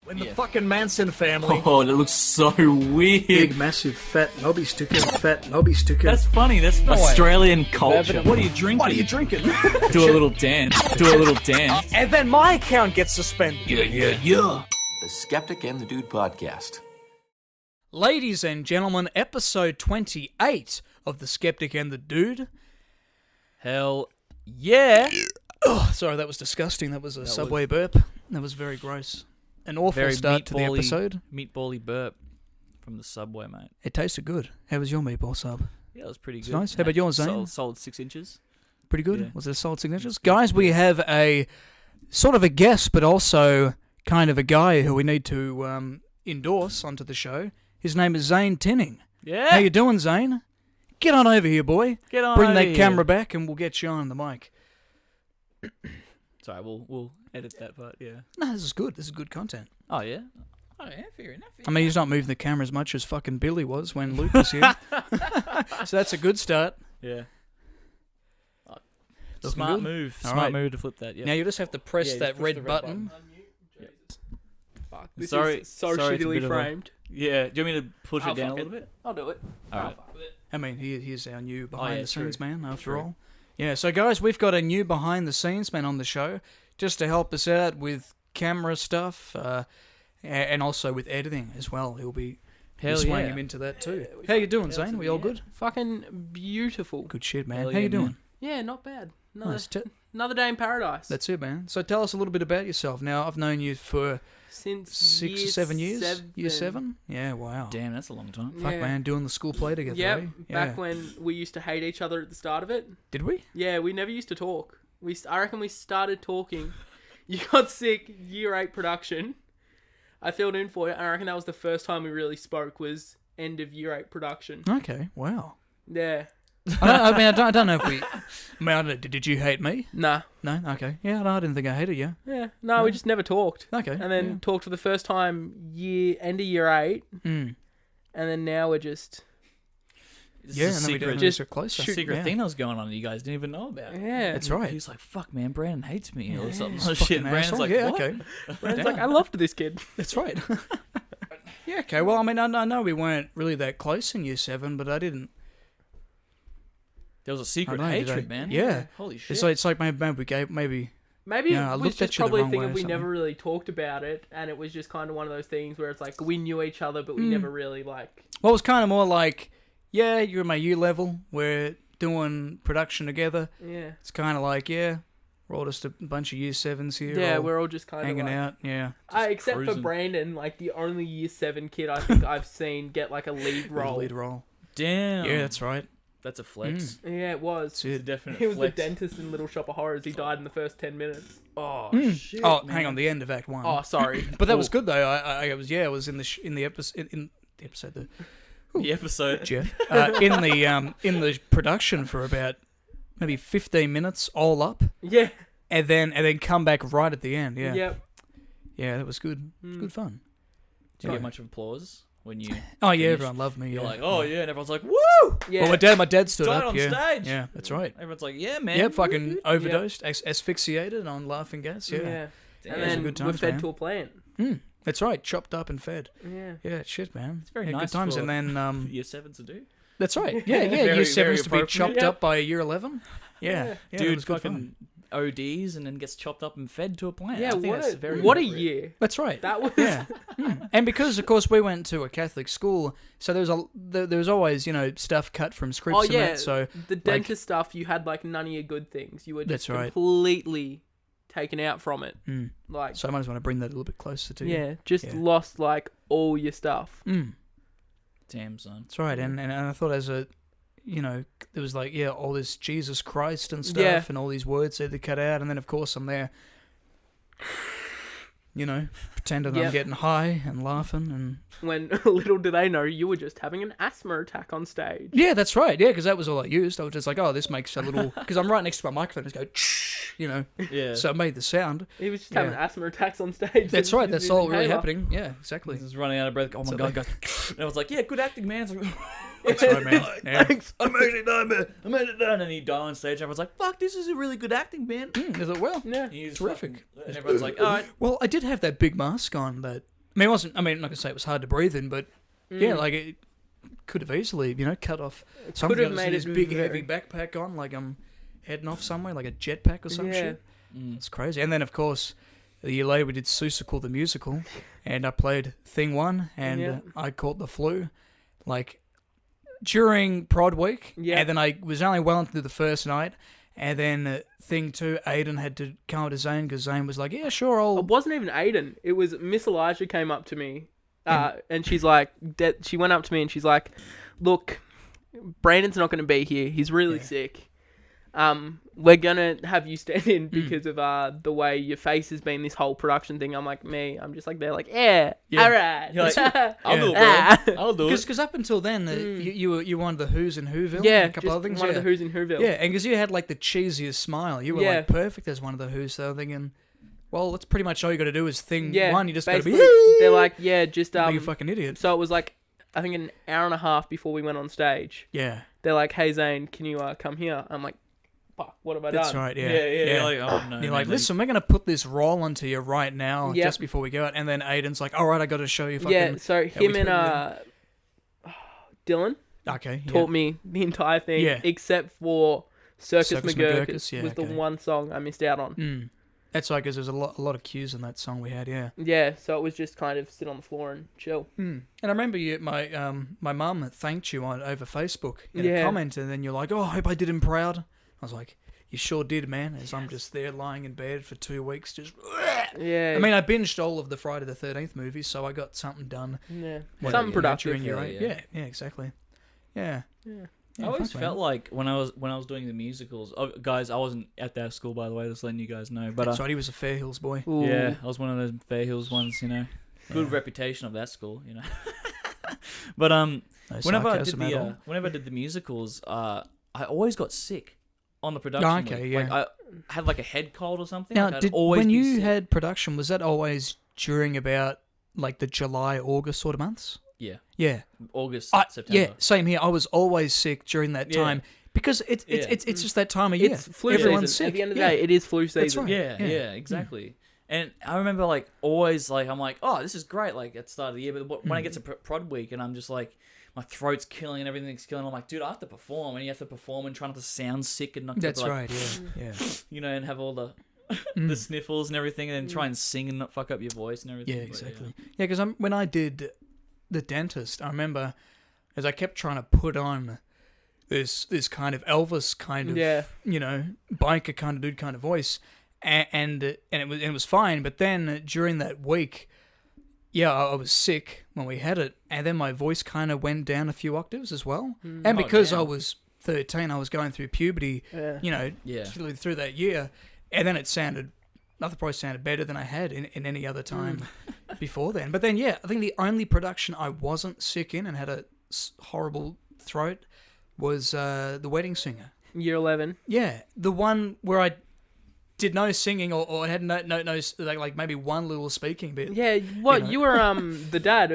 When the fucking Manson family... Oh, that looks so weird. Big, massive, fat knobby sticker, That's funny. That's Australian culture. What are you drinking? What are you drinking? Do a little dance. And then my account gets suspended. Yeah. The Skeptic and the Dude podcast. Ladies and gentlemen, episode 28 of The Skeptic and the Dude. Hell yeah. Oh, sorry, that was disgusting. That was a Subway burp. That was very gross. An awful Very start to the episode. Meatbally burp from the Subway, mate. It tasted good. How was your meatball sub? Yeah, it was pretty good. It's nice. How about yours, Zane? Solid 6 inches. Pretty good. Yeah. Was it a solid signatures? Guys, we have a sort of a guest, but also kind of a guy who we need to endorse onto the show. His name is Zane Tinning. Yeah. How you doing, Zane? Get on over here, boy. Get on Bring over that here. camera back and we'll get you on the mic. Sorry, we'll edit that part, yeah. No, this is good. This is good content. Oh, yeah? Oh, yeah, fair enough. I mean, he's not moving the camera as much as fucking Billy was when Luke was here. So that's a good start. Yeah. Looking Smart good? move. All Smart right. move to flip that, yeah. Now you just have to press Yeah, that just push red the red button. Fuck, this Sorry- is so sorry, it's a shittily bit of a- framed. Yeah, do you want me to push I'll it down a fuck little it. bit? I'll do it. All right. I mean, he's our new behind the scenes true. man, after True. all. Yeah, so guys, we've got a new behind the scenes man on the show just to help us out with camera stuff and also with editing as well. He'll be swaying him into that too. How you doing, Zane? We all good? Fucking beautiful. Good shit, man. Hell How you yeah, doing? man. Yeah, not bad. Nice. Another day in paradise. That's it, man. So tell us a little bit about yourself. Now, I've known you for Since 6 or 7 years. Seven. Year 7? Yeah, wow. Damn, that's a long time. Fuck, Yeah. man, doing the school play together, Yep. eh? Back when we used to hate each other at the start of it. Did we? Yeah, we never used to talk. I reckon we started talking. You got sick, year 8 production. I filled in for you. I reckon that was the first time we really spoke was end of year 8 production. Okay, wow. Yeah. I don't know if we... I mean, I don't, did you hate me? Nah. No? Okay. Yeah, no, I didn't think I hated you. Yeah. No, we just never talked. Okay. And then talked for the first time end of year 8. Mm. And then now we're just... It's Yeah, a and then we secret, just so closer. secret Yeah. thing that was going on that you guys didn't even know about. Yeah. That's right. He was like, fuck, man, Brandon hates me. Or something. He's Oh, a shit, fucking Brandon's asshole. like, yeah, what? okay. Brandon's like, I loved this kid. That's right. Yeah, okay. Well, I mean, I know we weren't really that close in year 7, but I didn't... There was a secret I know, did hatred, I- man. yeah. Holy shit. It's like maybe we gave... Maybe... Maybe Yeah, I it was looked just at you the probably a wrong thing way of or we something. never really talked about it, and it was just kind of one of those things where it's like we knew each other, but we never really like... Well, it was kind of more like, yeah, you're at my year level. We're doing production together. Yeah. It's kind of like, yeah, we're all just a bunch of year 7s here. Yeah, all we're all just kind hanging of like... out. Yeah. Except cruising. for Brandon, like the only year 7 kid I think I've seen get like a lead With a role. lead role. Damn. Yeah, that's right. That's a flex. Yeah, it was. That's It's a it. definite He was flex. the dentist in Little Shop of Horrors. He died in the first 10 minutes. Oh, shit, Oh, man. hang on, the end of Act 1. Oh, sorry. But that was good though. I was in the episode The episode. Jeff in the production for about maybe 15 minutes all up, Yeah. and then come back right at the end. Yeah, Yep. yeah, that was good. It was good fun. Did you get much applause when you... Oh yeah, finished? everyone loved me. You're Yeah. like, oh yeah, and everyone's like, woo! Yeah. Well, my dad stood Died up. on Yeah, stage. yeah, that's right. Everyone's like, yeah, man. Yeah, fucking overdosed, asphyxiated on laughing gas. Yeah, Yeah. Damn. And Those are then good we're times, fed man. to a plant. That's right. Chopped up and fed. Yeah. Yeah, shit, man. It's very good nice times. for- And then Year 7 to do. that's right. Yeah, yeah. Very, year 7s very to be chopped appropriate. up by year 11. Yeah, yeah it Dude was good fucking fun. ODs and then gets chopped up and fed to a plant. Yeah, I think what that's a, very what a appropriate. year. That's right. That was... Yeah, and because of course we went to a Catholic school, so there was always stuff cut from scripts. Oh, and yeah. that, so The dentist stuff, you had like none of your good things. You were just That's right. completely taken out from it. Like, so I might just want to bring that a little bit closer to you. yeah, just Yeah. lost like all your stuff. Damn, son. That's right. And I thought as a there was like all this Jesus Christ and stuff, Yeah. and all these words they had to cut out, and then of course I'm there. Pretending I'm Yep. getting high and laughing and... When little do they know you were just having an asthma attack on stage. Yeah, that's right. Yeah, because that was all I used. I was just like, oh, this makes a little... Because I'm right next to my microphone. Just go, Yeah. So it made the sound. He was just having Yeah. asthma attacks on stage. That's right. That's all really happening. Yeah, exactly. He's running out of breath. Oh my So god, they- guys. And I was like, yeah, good acting, man. It's like, That's right, man. Yeah. Thanks. I made it done, man. I made it done. And he died on stage. Everyone's like, fuck, this is a really good acting, man. I thought, well, Yeah. He's terrific. fucking- And everyone's like, all right. Well, I did have that big mask on that I mean, it wasn't. I mean, I'm not gonna say it was hard to breathe in, but yeah, like it could have easily, cut off. Something could have got made this it big, very- heavy backpack on, like I'm heading off somewhere, like a jetpack or some Yeah. shit. It's crazy. And then, of course, a year later, we did Seussical the musical, and I played Thing 1, and Yeah. I caught the flu, like during Prod Week. Yeah. And then I was only well into the first night. And then Thing 2, Aiden had to come up to Zane because Zane was like, yeah, sure, It I'll... wasn't even Aiden. It was Miss Elijah came up to me, and she's like, she went up to me and she's like, look, Brandon's not going to be here. He's really sick. We're gonna have you stand in because of the way your face has been this whole production thing. I'm like, I'm just like, they're like, Yeah. all right. You're like, I'll do it, Ah. bro. I'll do it. Because up until then, you were one of the Who's in Whoville. Yeah, and a couple just other things. one of the Who's in Whoville. Yeah, and because you had like the cheesiest smile, you were Yeah. like perfect as one of the Who's. So I'm thinking, well, that's pretty much all you got to do is Thing Yeah, 1. You just got to be. basically, they're like, just be a fucking idiot. So it was like, I think an hour and a half before we went on stage. Yeah, They're like, hey Zane, can you come here? I'm like, fuck, what have I done? that's right. Yeah, Yeah. Like, oh, no, You're man, like, listen, we're gonna put this roll onto you right now, Yep. just before we go out. And then Aiden's like, all right, I got to show you. Fucking... Yeah, so him we and took Dylan Okay. Yeah. taught me the entire thing, Yeah. except for Circus Circus McGurkus McGurkus, yeah, was the okay. one song I missed out on. Mm. That's right, because there's a lot of cues in that song we had. Yeah. Yeah, so it was just kind of sit on the floor and chill. And I remember my mum thanked you over Facebook in Yeah. a comment, and then you're like, "Oh, I hope I did him proud." I was like, "You sure did, man." As I'm just there lying in bed for 2 weeks, just. Yeah, I mean, I binged all of the Friday the 13th movies, so I got something done. yeah, when- something productive. during your yeah. yeah, exactly. Yeah. I always fuck, felt man. like when I was doing the musicals, guys, I wasn't at that school, by the way, just letting you guys know. But That's right. He was a Fair Hills boy. Ooh. yeah, I was one of those Fair Hills ones, Good reputation of that school, But No whenever I sarcasm at all. whenever I did the musicals, I always got sick on the production. okay, week. yeah. Like I had like a head cold or something. Now, like, I'd always when be you sick. had production, was that always during about like the July, August sort of months? Yeah, Yeah. August, Yeah, September. same here. I was always sick during that Yeah. time because it's just that time of year. It's flu Everyone's season. sick. At the end of the Yeah. day, it is flu season. That's right. Yeah, exactly. And I remember like always like I'm like, oh, this is great. Like at the start of the year, but when I get to prod week and I'm just like, my throat's killing and everything's killing. I'm like, dude, I have to perform, and you have to perform and try not to sound sick and not to That's like, right. Yeah. Yeah. And have all the the sniffles and everything, and then try and sing and not fuck up your voice and everything. Yeah, But, exactly. Yeah, because when I did the dentist, I remember as I kept trying to put on this kind of Elvis kind of biker kind of dude kind of voice, and it was fine. But then during that week, I was sick when we had it, and then my voice kind of went down a few octaves as well. And because I was 13, I was going through puberty, through that year, and then nothing probably sounded better than I had in any other time before then. But then, I think the only production I wasn't sick in and had a horrible throat was The Wedding Singer. Year 11. Yeah, the one where I did no singing or had no like maybe one little speaking bit. Yeah, you were the dad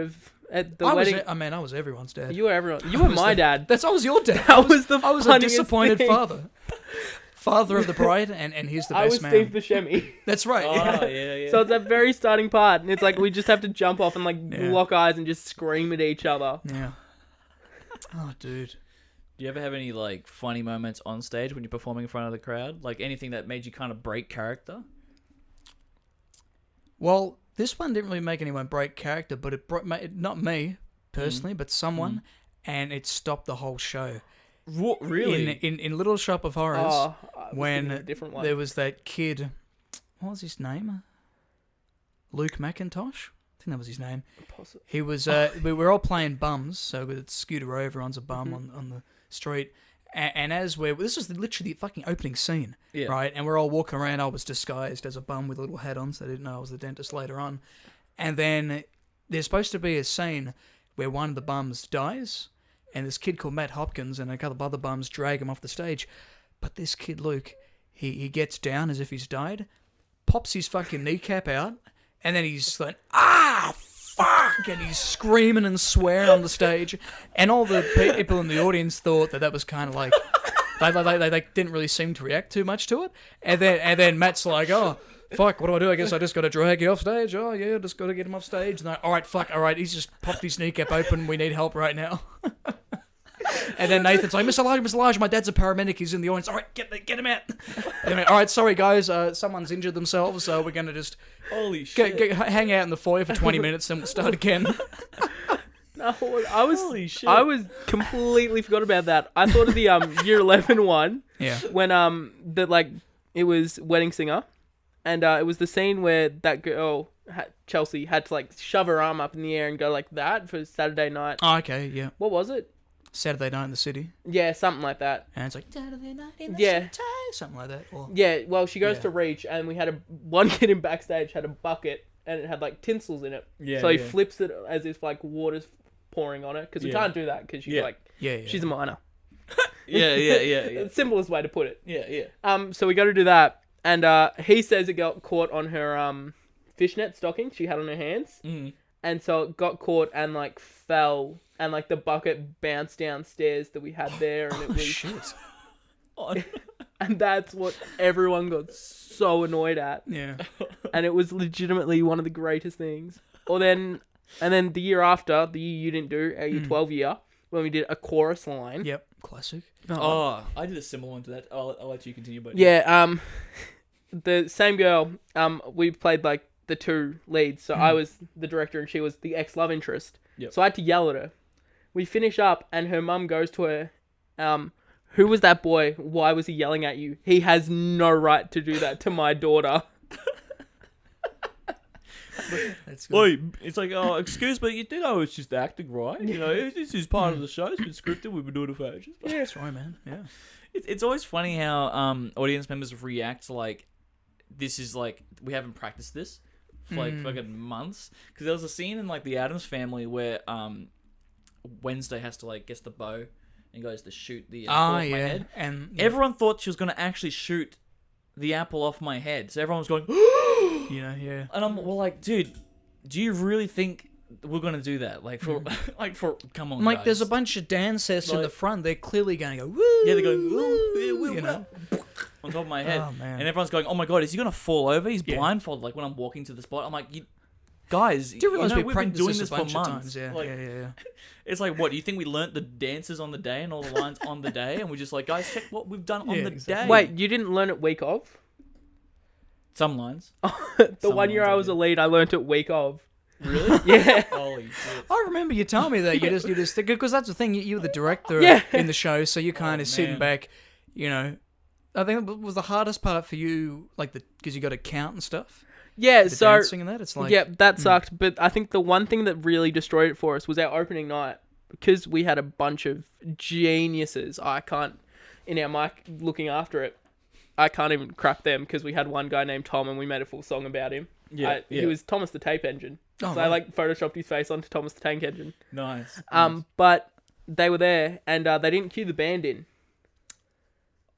at the wedding. I was everyone's dad. You were everyone. You were my dad. I was your dad. That was the I was a funniest disappointed thing. father of the bride, and he's the I best was man. Steve Buscemi. That's right. Oh, yeah. So it's that very starting part, and it's like we just have to jump off and Yeah. lock eyes and just scream at each other. Yeah. Oh, dude. Do you ever have any like funny moments on stage when you're performing in front of the crowd? Like anything that made you kind of break character? Well, this one didn't really make anyone break character, but it brought not me personally, but someone, and it stopped the whole show. What, really? In Little Shop of Horrors, Oh, I was thinking of when a different one. there was that kid, what was his name? Luke McIntosh? I think that was his name. He was. We were all playing bums, so with Scooter Row, everyone's a bum on the street. And as this was literally the fucking opening scene, right? And we're all walking around. I was disguised as a bum with a little hat on, so they didn't know I was the dentist later on. And then there's supposed to be a scene where one of the bums dies, and this kid called Matt Hopkins and a couple of other bums drag him off the stage. But this kid, Luke, he gets down as if he's died, pops his fucking kneecap out, and then he's like, fuck! And he's screaming and swearing on the stage. And all the people in the audience thought that was kind of like, they didn't really seem to react too much to it. And then Matt's like, oh, fuck, what do? I guess I just got to drag you off stage. Oh, yeah, just got to get him off stage. And all right, fuck, all right, he's just popped his kneecap open. We need help right now. And then Nathan's like, Mr. Elijah, my dad's a paramedic. He's in the audience. All right, get him out. Anyway, all right, sorry, guys. Someone's injured themselves, so we're going to just Holy shit. hang out in the foyer for 20 minutes, then we'll start again. No, Holy shit. I was completely forgot about that. I thought of the year 11 one. Yeah. When it was Wedding Singer, and it was the scene where that girl Chelsea had to like shove her arm up in the air and go like that for Saturday night. Oh, okay, yeah. What was it? Saturday Night in the City. Yeah, something like that. And it's like, Saturday Night in the Yeah. City. Something like that. Or... Yeah, well, she goes Yeah. to reach, and we had one kid in backstage had a bucket, and it had like tinsels in it. Yeah, so he yeah. flips it as if like water's pouring on it, because we Yeah. can't do that because she's Yeah. like, Yeah. she's a minor. Yeah. The simplest way to put it. Yeah. So we got to do that, and he says it got caught on her fishnet stocking she had on her hands, and so it got caught and like fell, and like the bucket bounced downstairs that we had there, and it was Shit. and that's what everyone got so annoyed at, Yeah. and it was legitimately one of the greatest things. And then the year after, the year you didn't do, our year 12 year, when we did a chorus line. Yep. Classic. Oh, I did a similar one to that. I'll let you continue. But Yeah, the same girl, we played like the two leads. So I was the director and she was the ex-love interest. Yep. So I had to yell at her. We finish up and her mum goes to her, who was that boy? Why was he yelling at you? He has no right to do that to my daughter. That's good. Oi, it's like, oh, excuse me, you do know it's just acting, right? You know, this is part of the show. It's been scripted. We've been doing it for ages. Yeah, that's right, man. Yeah. It's always funny how audience members react to like, this is like, we haven't practiced this for like fucking months. Because there was a scene in like the Addams Family where Wednesday has to like gets the bow and goes to shoot the apple off my head. And Everyone thought she was going to actually shoot the apple off my head. So everyone was going, yeah. and I'm like, dude, do you really think we're gonna do that? Like for come on, Like, guys. there's a bunch of dancers in Like- the front. They're clearly going to go, woo. Yeah, they're going, woo, yeah, woo, you know. on top of my head, Oh, man. and everyone's going, oh my god, is he gonna fall over? He's Yeah. blindfolded. Like when I'm walking to the spot, I'm like, guys, Do you realize know, we we've been practiced doing this this a for bunch of months. times? Yeah, Like, yeah. It's like, what? Do you think we learnt the dances on the day and all the lines on the day, and we're just like, guys, check what we've done on Yeah, the exactly. day. Wait, you didn't learn it week of? Some lines. The Some one year ones I I was did. a lead, I learned it week of. Really? Yeah. Holy shit. I remember you telling me that you just think, because that's the thing, you were the director Yeah. in the show, so you're kind of sitting man. back, you know. I think it was the hardest part for you, like because you got to count and stuff. Yeah, The so dancing and that, it's like, yeah, that sucked. But I think the one thing that really destroyed it for us was our opening night, because we had a bunch of geniuses. In our mic looking after it, I can't even crap them, because we had one guy named Tom and we made a full song about him. Yeah, He was Thomas the Tape Engine. Oh, so I right. like photoshopped his face onto Thomas the Tank Engine. Nice. But they were there and they didn't cue the band in.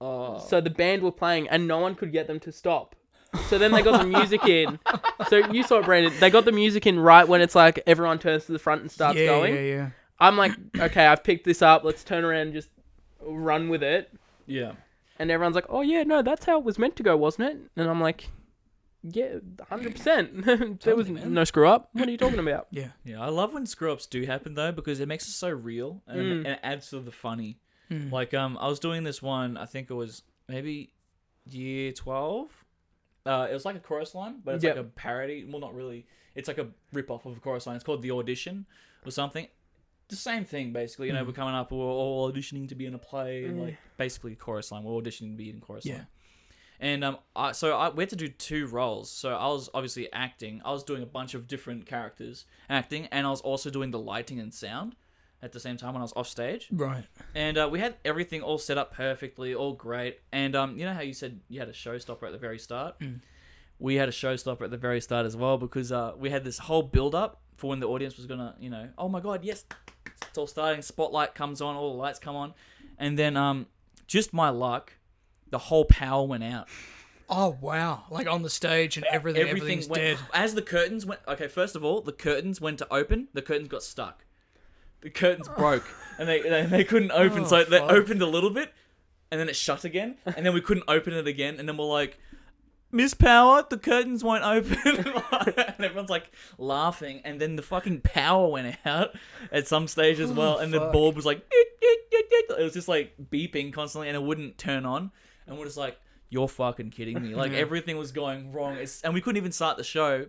Oh. So the band were playing and no one could get them to stop. So then they got the music in. So you saw it, Brandon. They got the music in right when it's like everyone turns to the front and starts yeah, going. yeah. I'm like, okay, I've picked this up. Let's turn around and just run with it. Yeah. And everyone's like, oh yeah, no, that's how it was meant to go, wasn't it? And I'm like, yeah, 100%. There was no screw up. What are you talking about? Yeah. Yeah, I love when screw ups do happen though, because it makes it so real and it adds to the funny. Like I was doing this one, I think it was maybe year 12. It was like a chorus line, but it's Yep. like a parody. Well, not really. It's like a rip off of a chorus line. It's called The Audition or something. The same thing basically. You know, we're coming up, we're all auditioning to be in a play, and like basically a chorus line. We're auditioning to be in chorus line. And we had to do 2 roles. So I was obviously acting. I was doing a bunch of different characters acting, and I was also doing the lighting and sound at the same time when I was off stage. Right. And we had everything all set up perfectly, all great. And you know how you said you had a showstopper at the very start? We had a showstopper at the very start as well, because we had this whole build-up for when the audience was going to, you know, oh my God, yes, it's all starting. Spotlight comes on, all the lights come on. And then just my luck, the whole power went out. Oh, wow. Like on the stage and everything's went, dead. As the curtains went... Okay, first of all, the curtains went to open. The curtains got stuck. The curtains broke. And they couldn't open. Oh, so they fuck. opened a little bit. And then it shut again. And then we couldn't open it again. And then we're like... Miss Power, the curtains won't open. And everyone's like laughing. And then the fucking power went out at some stage as well. And the bulb was like, it was just like beeping constantly and it wouldn't turn on. And we're just like, you're fucking kidding me. Like everything was going wrong. And we couldn't even start the show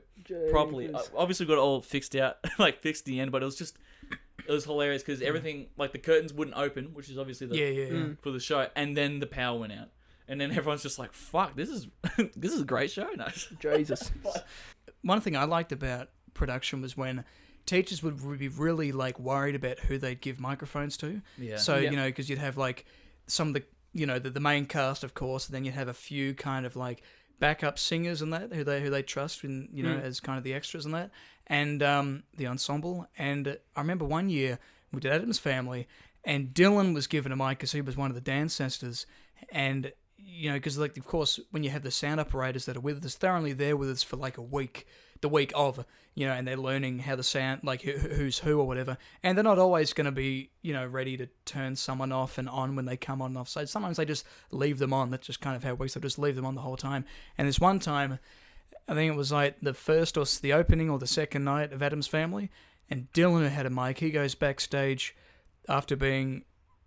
properly. Obviously we got it all fixed out, like fixed the end, but it was hilarious because everything, like the curtains wouldn't open, which is obviously for the show. And then the power went out. And then everyone's just like, fuck, this is a great show. No. Jesus. One thing I liked about production was when teachers would be really like worried about who they'd give microphones to. Yeah. So, because you'd have like some of the, the main cast, of course, and then you'd have a few kind of like backup singers and that who they trust in, as kind of the extras and that, and the ensemble. And I remember one year we did Adam's Family, and Dylan was given a mic because he was one of the dance ancestors, and because like of course when you have the sound operators that are with us, they're only there with us for like a week, the week of, and they're learning how the sound, like who's who or whatever, and they're not always going to be ready to turn someone off and on when they come on and off. So sometimes they just leave them on. That's just kind of how it works. They just leave them on the whole time. And this one time, I think it was like the first or the opening or the second night of Adam's Family, and Dylan, who had a mic, he goes backstage after being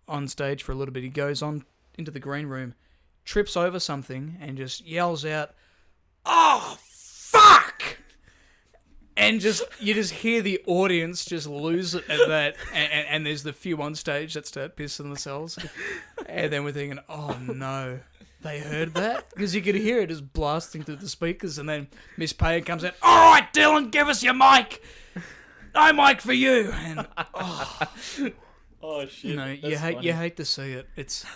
on stage for a little bit. He goes on into the green room, trips over something, and just yells out, "Oh, fuck!" And you just hear the audience just lose it at that, and there's the few on stage that start pissing themselves, and then we're thinking, oh no, they heard that? Because you could hear it just blasting through the speakers, and then Miss Payne comes out, "All right, Dylan, give us your mic. No mic for you." And oh shit, you hate to see it. It's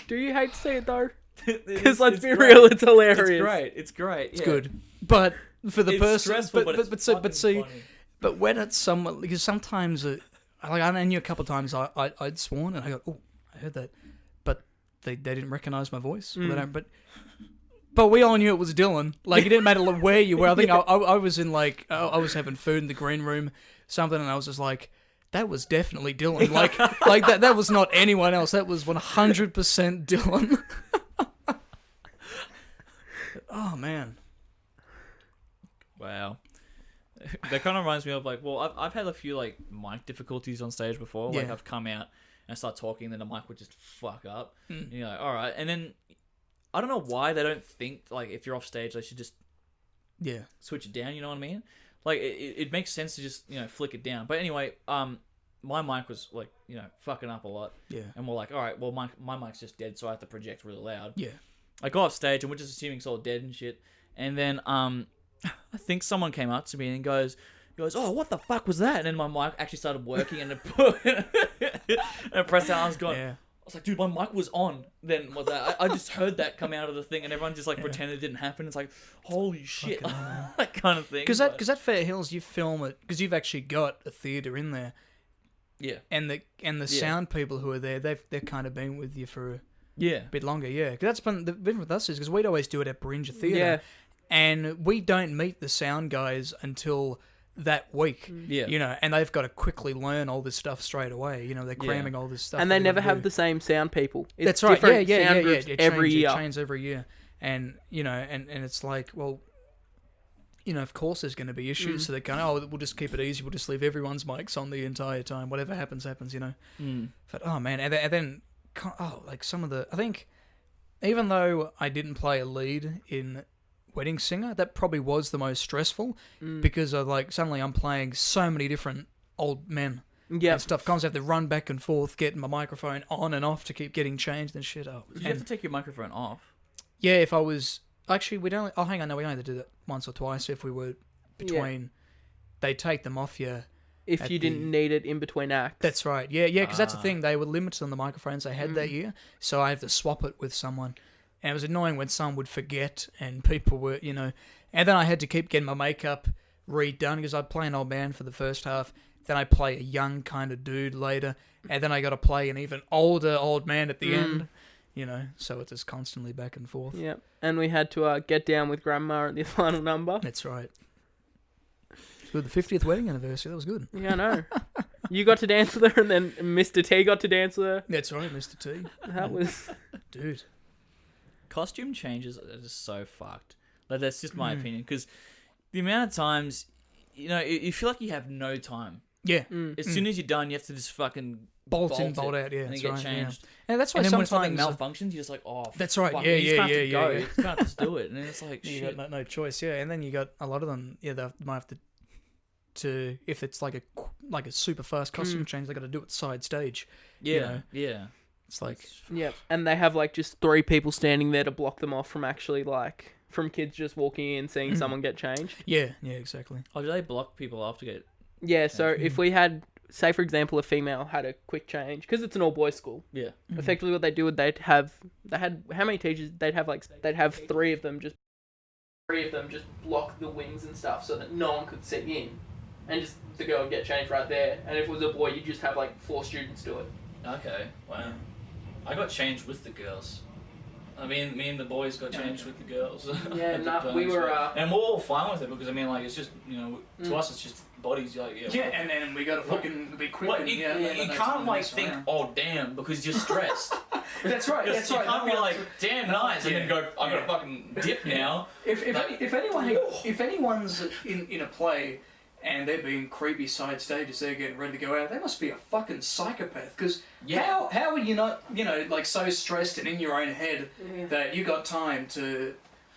do you hate to see it though? Because let's be real, it's hilarious. It's great. It's good, but for the person, stressful, but when it's someone, because sometimes I knew a couple of times I'd sworn and I go, oh, I heard that, but they didn't recognize my voice. But we all knew it was Dylan. Like it didn't matter where you were. I think I was in like I was having food in the green room, something, and I was just like, that was definitely Dylan. Like that was not anyone else. That was 100% Dylan. Oh man. Wow. That kind of reminds me of like, well, I've had a few like mic difficulties on stage before. Like I've come out and start talking, then the mic would just fuck up. You're like, all right, and then I don't know why they don't think like if you're off stage they should just switch it down. You know what I mean? Like it makes sense to just flick it down. But anyway, my mic was like fucking up a lot. Yeah. And we're like, all right, well my mic's just dead, so I have to project really loud. Yeah. I go off stage and we're just assuming it's all dead and shit. And then I think someone came up to me and goes, "Oh, what the fuck was that?" And then my mic actually started working and I pressed out. I was going, I was like, dude, my mic was on. Then what that? I just heard that come out of the thing, and everyone just like pretended it didn't happen. It's like, holy shit, that kind of thing. Because at Fair Hills, you film it because you've actually got a theatre in there. Yeah. And the sound people who are there, they've kind of been with you for a bit longer. Yeah. Because that's been the difference with us is because we'd always do it at Beringa Theatre. Yeah. And we don't meet the sound guys until that week. Yeah. And they've got to quickly learn all this stuff straight away. They're cramming all this stuff. And they never have the same sound people. That's right. Yeah. Every year. It changes every year. And, and it's like, well, of course there's going to be issues. So they're going, oh, we'll just keep it easy. We'll just leave everyone's mics on the entire time. Whatever happens. But, oh, man. And then, like some of the... I think, even though I didn't play a lead in Wedding Singer, that probably was the most stressful because of like suddenly I'm playing so many different old men and stuff. Constantly have to run back and forth, getting my microphone on and off to keep getting changed and shit. You have to take your microphone off. Yeah, if I was actually, we'd only. Oh, hang on, no, we only had to do that once or twice if we were between. They take them off you. If you didn't need it in between acts. That's right. Yeah, because that's the thing. They were limited on the microphones they had that year, so I have to swap it with someone. And it was annoying when someone would forget and people were, and then I had to keep getting my makeup redone because I'd play an old man for the first half, then I play a young kind of dude later, and then I got to play an even older old man at the end, so it's just constantly back and forth. Yeah, and we had to get down with Grandma at the final number. That's right. Good, the 50th wedding anniversary, that was good. Yeah, I know. You got to dance with her, and then Mr. T got to dance with her. That's right, Mr. T. That was... Dude. costume changes are just so fucked. Like, that's just my opinion, because the amount of times, you feel like you have no time. Yeah. As soon as you're done, you have to just fucking bolt in, bolt out. Yeah, and that's get right. changed. Yeah. And that's why And then when sometimes something malfunctions, you're just like, oh, that's right. fuck, Yeah, you just yeah, have to go. yeah. You just have to just do it, and then it's like, you shit. got no choice. Yeah, and then you got a lot of them. Yeah, they might have to if it's like a super fast costume change, they got to do it side stage. Yeah, yeah. It's like and they have like just 3 people standing there to block them off from actually like from kids just walking in seeing someone get changed. yeah, exactly. Oh, do they block people off to get? Yeah, so if we had, say for example, a female had a quick change because it's an all boys school. Yeah. Effectively, what they do would they had how many teachers? They'd have 3 of them just block the wings and stuff so that no one could sit in, and just the girl would get changed right there. And if it was a boy, you'd just have like 4 students do it. Okay. Wow. I got changed with the girls. I mean, me and the boys got changed with the girls. Yeah, nah, we were. And we're all fine with it because I mean, like, it's just to us, it's just bodies. Like, Yeah, and then we got to fucking be quick. But you can't like think, oh damn, because you're stressed. That's right. You can't be like, damn, nice, and then go, I gotta fucking dip now. If anyone's in a play and they're being creepy side stages, they're getting ready to go out, they must be a fucking psychopath. Because how are you not, like so stressed and in your own head that you got time to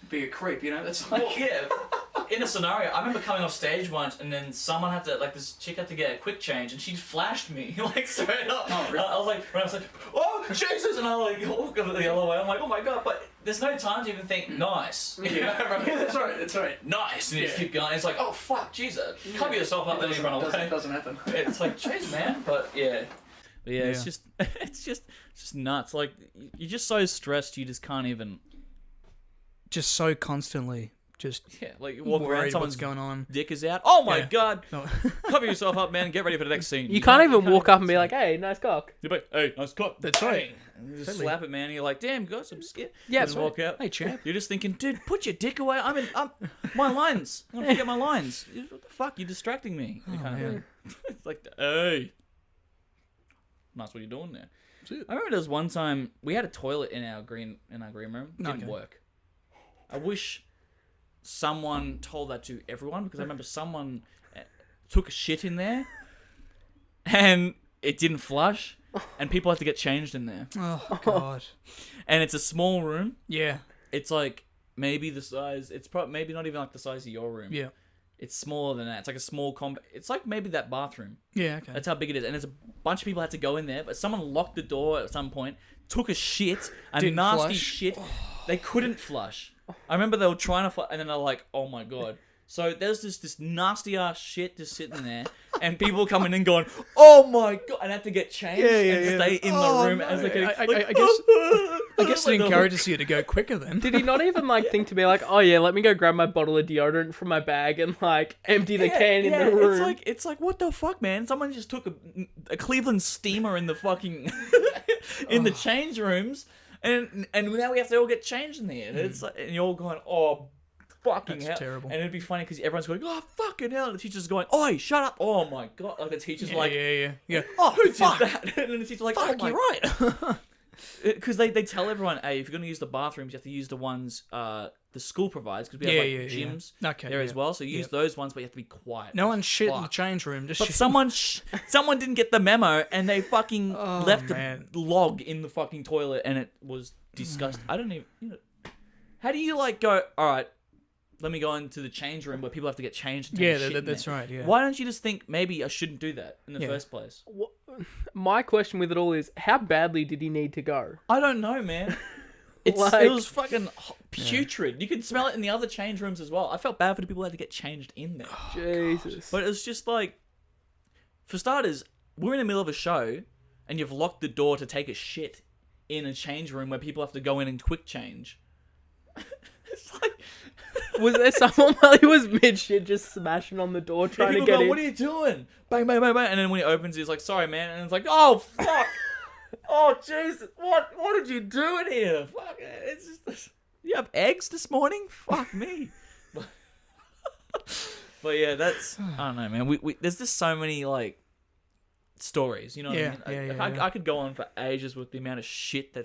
be a creep? That's like... Well, yeah. In a scenario, I remember coming off stage once, and then someone had to, like, this chick had to get a quick change, and she flashed me, like, straight up. Oh, really? I was like, oh, Jesus! And I was like, walk the other way. I'm like, oh my god, but there's no time to even think, nice. Yeah, that's right. Nice! And you just keep going. It's like, oh, fuck, Jesus. Cover yourself up, then you run away. Doesn't happen. It's like, jeez, man. But yeah, it's just nuts. Like, you're just so stressed, you just can't even... Just so constantly... like you walk around, someone's going on. dick is out. Oh my god! No. Cover yourself up, man. Get ready for the next scene. You can't even walk up and be like, "Hey, nice cock." You're like, "Hey, nice cock." That's right. And you just slap it, man. And you're like, "Damn, got some skin." Yeah, just walk out. Hey, champ. You're just thinking, dude, put your dick away. I'm my lines. I'm gonna forget my lines. What the fuck? You're distracting me. You kind of man. it's like, hey, that's what you're doing there. I remember there was one time we had a toilet in our green room. Didn't work. I wish someone told that to everyone, because I remember someone took a shit in there and it didn't flush and people had to get changed in there. Oh god. And it's a small room. Yeah. It's like maybe the size, it's probably maybe not even like the size of your room. Yeah. It's smaller than that. It's like a small it's like maybe that bathroom. Yeah, okay. That's how big it is. And there's a bunch of people had to go in there, but someone locked the door at some point, took a shit, a Didn't nasty flush? shit. They couldn't flush. I remember they were trying to flush, and then they're like, oh my god. So there's this nasty ass shit just sitting there, and people coming in going, oh my god, and have to get changed and stay in the room as they get. I guess it encourages you to go quicker then. Did he not even like think to be like, oh yeah, let me go grab my bottle of deodorant from my bag and like empty the can in the room? It's like what the fuck, man? Someone just took a Cleveland steamer in the fucking in the change rooms, and now we have to all get changed in there. It's like, and you're all going, oh. Fucking That's hell. terrible. And it'd be funny because everyone's going, oh, fucking hell. And the teacher's going, oi, shut up. Oh, my God. Like, the teacher's like, Yeah. oh, who did that? And then the teacher's like, Fuck, oh, you're right. Because they tell everyone, hey, if you're going to use the bathrooms, you have to use the ones the school provides. Because we have, gyms there as well. So you use those ones, but you have to be quiet. No one shit in the change room. Just But shit. someone didn't get the memo, and they fucking left man. a log in the fucking toilet, and it was disgusting. I don't even... how do you, like, go, all right, let me go into the change room where people have to get changed. And take shit that's right. Yeah. Why don't you just think maybe I shouldn't do that in the first place? My question with it all is, how badly did he need to go? I don't know, man. It was fucking putrid. You could smell it in the other change rooms as well. I felt bad for the people who had to get changed in there. Jesus. But it was just like, for starters, we're in the middle of a show and you've locked the door to take a shit in a change room where people have to go in and quick change. It's like... Was there someone while he was mid shit just smashing on the door trying to get in? What are you doing? Bang, bang, bang, bang. And then when he opens, he's like, sorry, man. And it's like, oh, fuck. Oh, Jesus. What did you do in here? Fuck. It's just... You have eggs this morning? Fuck me. But yeah, that's... I don't know, man. We there's just so many, like, stories. You know what I mean? I could go on for ages with the amount of shit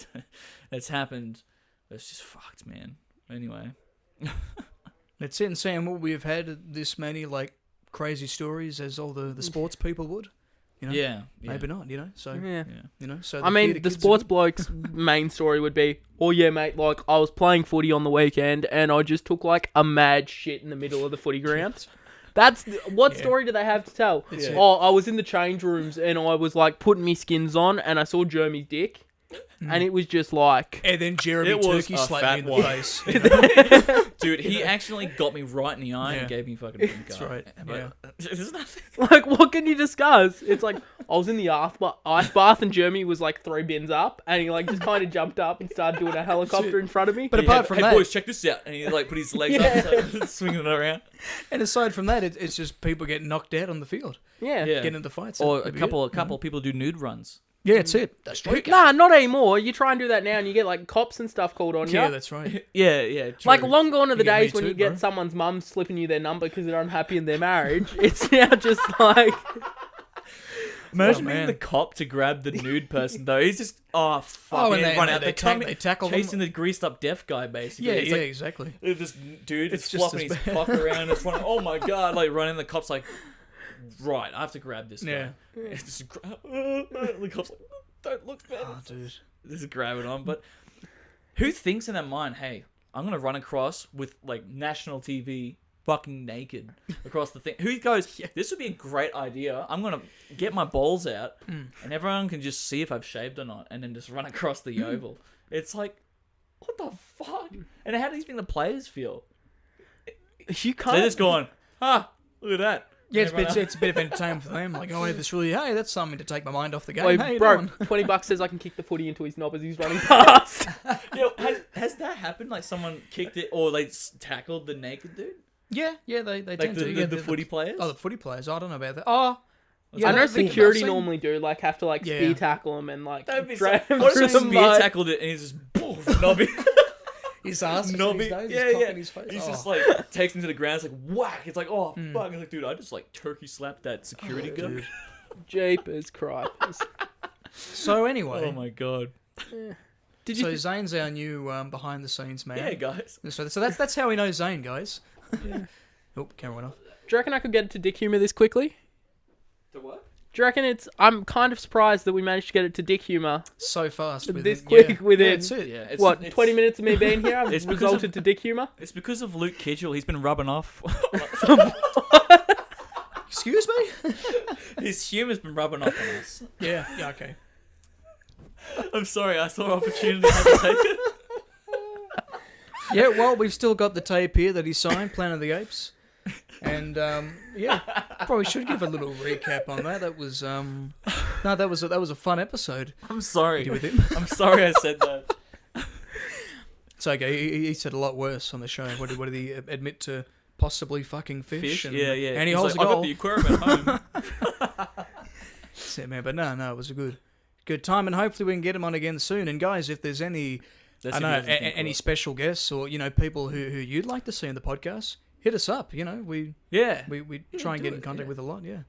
that's happened. It's just fucked, man. Anyway. That's it. And Sam, we've had this many like crazy stories as all the sports people would. You know? Yeah. Maybe not. So Yeah. So I mean, the sports bloke's main story would be, oh yeah, mate, like I was playing footy on the weekend and I just took like a mad shit in the middle of the footy ground. That's what story do they have to tell? Oh, I was in the change rooms and I was like putting me skins on and I saw Jeremy's dick. And it was just like... And then Jeremy It was Turkey a slapped me in fat the face. Dude, he actually got me right in the eye and gave me fucking pink That's eye. right. But there's nothing. Like, what can you discuss? It's like, I was in the ice bath and Jeremy was like 3 bins up and he like just kind of jumped up and started doing a helicopter in front of me. But apart from hey that... boys, check this out. And he like put his legs up, swinging it around. And aside from that, it's just people getting knocked out on the field. Yeah. Getting into fights. Or a That'd be couple it. of people do nude runs. Yeah, it's it. That's true. Nah, not anymore. You try and do that now and you get like cops and stuff called on you. Yeah, that's right. Yeah, true. Like, long gone are the You get days me when too, you get bro. someone's mum slipping you their number because they're unhappy in their marriage. It's now just like... Imagine Oh, being man. the cop to grab the nude person, though. He's just, fuck. Oh, and yeah, they- run and out. they They tackle them. chasing the greased up deaf guy, basically. Yeah, It's yeah, like, exactly. this dude It's is just flopping as his cock around in front of, oh my god, like running. The cop's like, right, I have to grab this guy. Yeah. It's just, the cop's like, don't look, man. Oh, dude. Just grab it on. But who thinks in their mind, hey, I'm going to run across with like national TV fucking naked across the thing? Who goes, this would be a great idea. I'm going to get my balls out and everyone can just see if I've shaved or not and then just run across the oval. It's like, what the fuck? And how do you think the players feel? You can't... They're just going, look at that. Yeah, And everyone- it's a bit of entertainment for them. Like, oh, hey, that's something to take my mind off the game. Wait, Hey, bro, doing? $20 says I can kick the footy into his knob as he's running past. Yo, has that happened? Like someone kicked it or they tackled the naked dude? Yeah, they Like tend to. Yeah, the footy players? Oh, the footy players. I don't know about that. Oh, I know I've seen- security I've seen- normally do, like, have to, like, Yeah. spear tackle him and, like, That'd be drag him what through if the he spear mud. tackled it and he's just poof, knobby? His ass, Knobby. his nose, Yeah, his cock yeah. in his face. He's Oh. just like takes him to the ground. It's like whack. It's like fuck. It's like dude, I just like turkey slapped that security guard. dude. Jeepers Cripers. So anyway, Oh my god. Did you... so Zane's our new behind the scenes man. Yeah, guys. So that's how we know Zane, guys. Oh, camera went off. Do you reckon I could get it to dick humour this quickly? The what? Do you reckon I'm kind of surprised that we managed to get it to dick humour So fast. this quick yeah. within... Yeah, that's it. Yeah. It's, What, it's, 20 minutes of me being here? I've It's because resulted to dick humour? It's because of Luke Kitchell. He's been rubbing off. Excuse me? His humor's been rubbing off on us. Yeah, okay. I'm sorry. I saw an opportunity to take it. Yeah, well, we've still got the tape here that he signed, Planet of the Apes. And, yeah, probably should give a little recap on that. That was, no, that was a fun episode I'm sorry. with him. I'm sorry I said that. It's okay, he said a lot worse on the show. What did he admit to? Possibly fucking fish. And, Yeah, yeah. And he He's holds like, a I goal. got the aquarium at home. That's it, man. But no, it was a good time. And hopefully we can get him on again soon. And guys, if there's any... That's I if know he doesn't think any we're- special guests or people who you'd like to see in the podcast, hit us up. We Yeah. try and do get in it, contact yeah. with a lot. Yeah,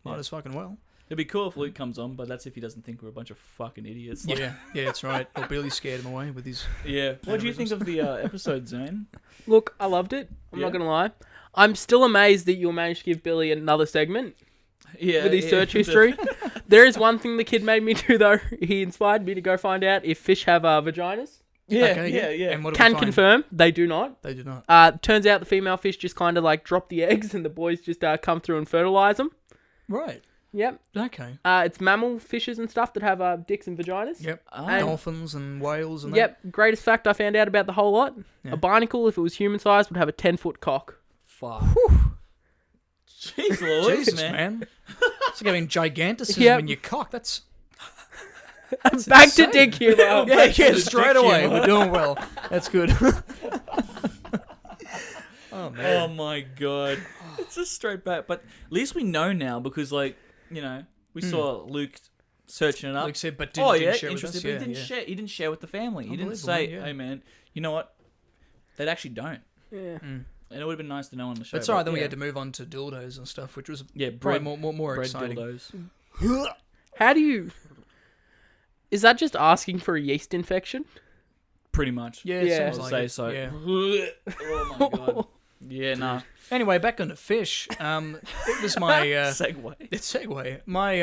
might Yeah. as fucking well. It'd be cool if Luke comes on, but that's if he doesn't think we're a bunch of fucking idiots. Like, Yeah, that's right. Or Billy scared him away with his. yeah. What do you think of the episode, Zane? Look, I loved it. I'm not Yeah. going to lie. I'm still amazed that you'll manage to give Billy another segment Yeah. with his search history. There is one thing the kid made me do, though. He inspired me to go find out if fish have vaginas. Yeah, Okay, yeah. And what did we Can find? confirm, they do not. They do not. Turns out the female fish just kind of like drop the eggs and the boys just come through and fertilize them. Right. Yep. Okay. It's mammal fishes and stuff that have dicks and vaginas. Yep. Ah. Dolphins and whales and Yep. Greatest fact I found out about the whole lot. Yeah. A barnacle, if it was human sized, would have a 10-foot cock. Fuck. Jeez that. Louise, Jesus, man. man. It's like having giganticism Yep. in your cock. That's Back to insane. dick humor. yeah. Straight away, we're doing well. That's good. Oh man. Oh my god. It's just straight back. But at least we know now because, like, we saw Luke searching it up. Luke said, but oh, didn't yeah, share with us. interesting. But Yeah, he didn't yeah. share. He didn't share with the family. He didn't Unbelievable, say, yeah. "Hey, man, you know what? They actually don't." Yeah. And it would have been nice to know on the show. But it's alright. Then we yeah. had to move on to dildos and stuff, which was Yeah, probably bread, more bread exciting. dildos. How do you... Is that just asking for a yeast infection? Pretty much. Yeah, Yeah. it seems I'll like say it. so. Yeah. Oh my god. Yeah, nah. Anyway, back on the fish. It was my Segue. segue. My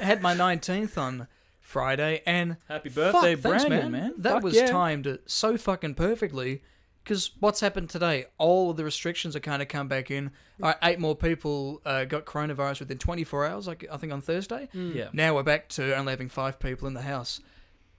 had my 19th on Friday, and Happy birthday, fuck, thanks, Brandon, man. That Fuck was yeah. timed so fucking perfectly. Because what's happened today? All of the restrictions have kind of come back in. 8 more people got coronavirus within 24 hours, like I think on Thursday. Yeah. Now we're back to only having 5 people in the house.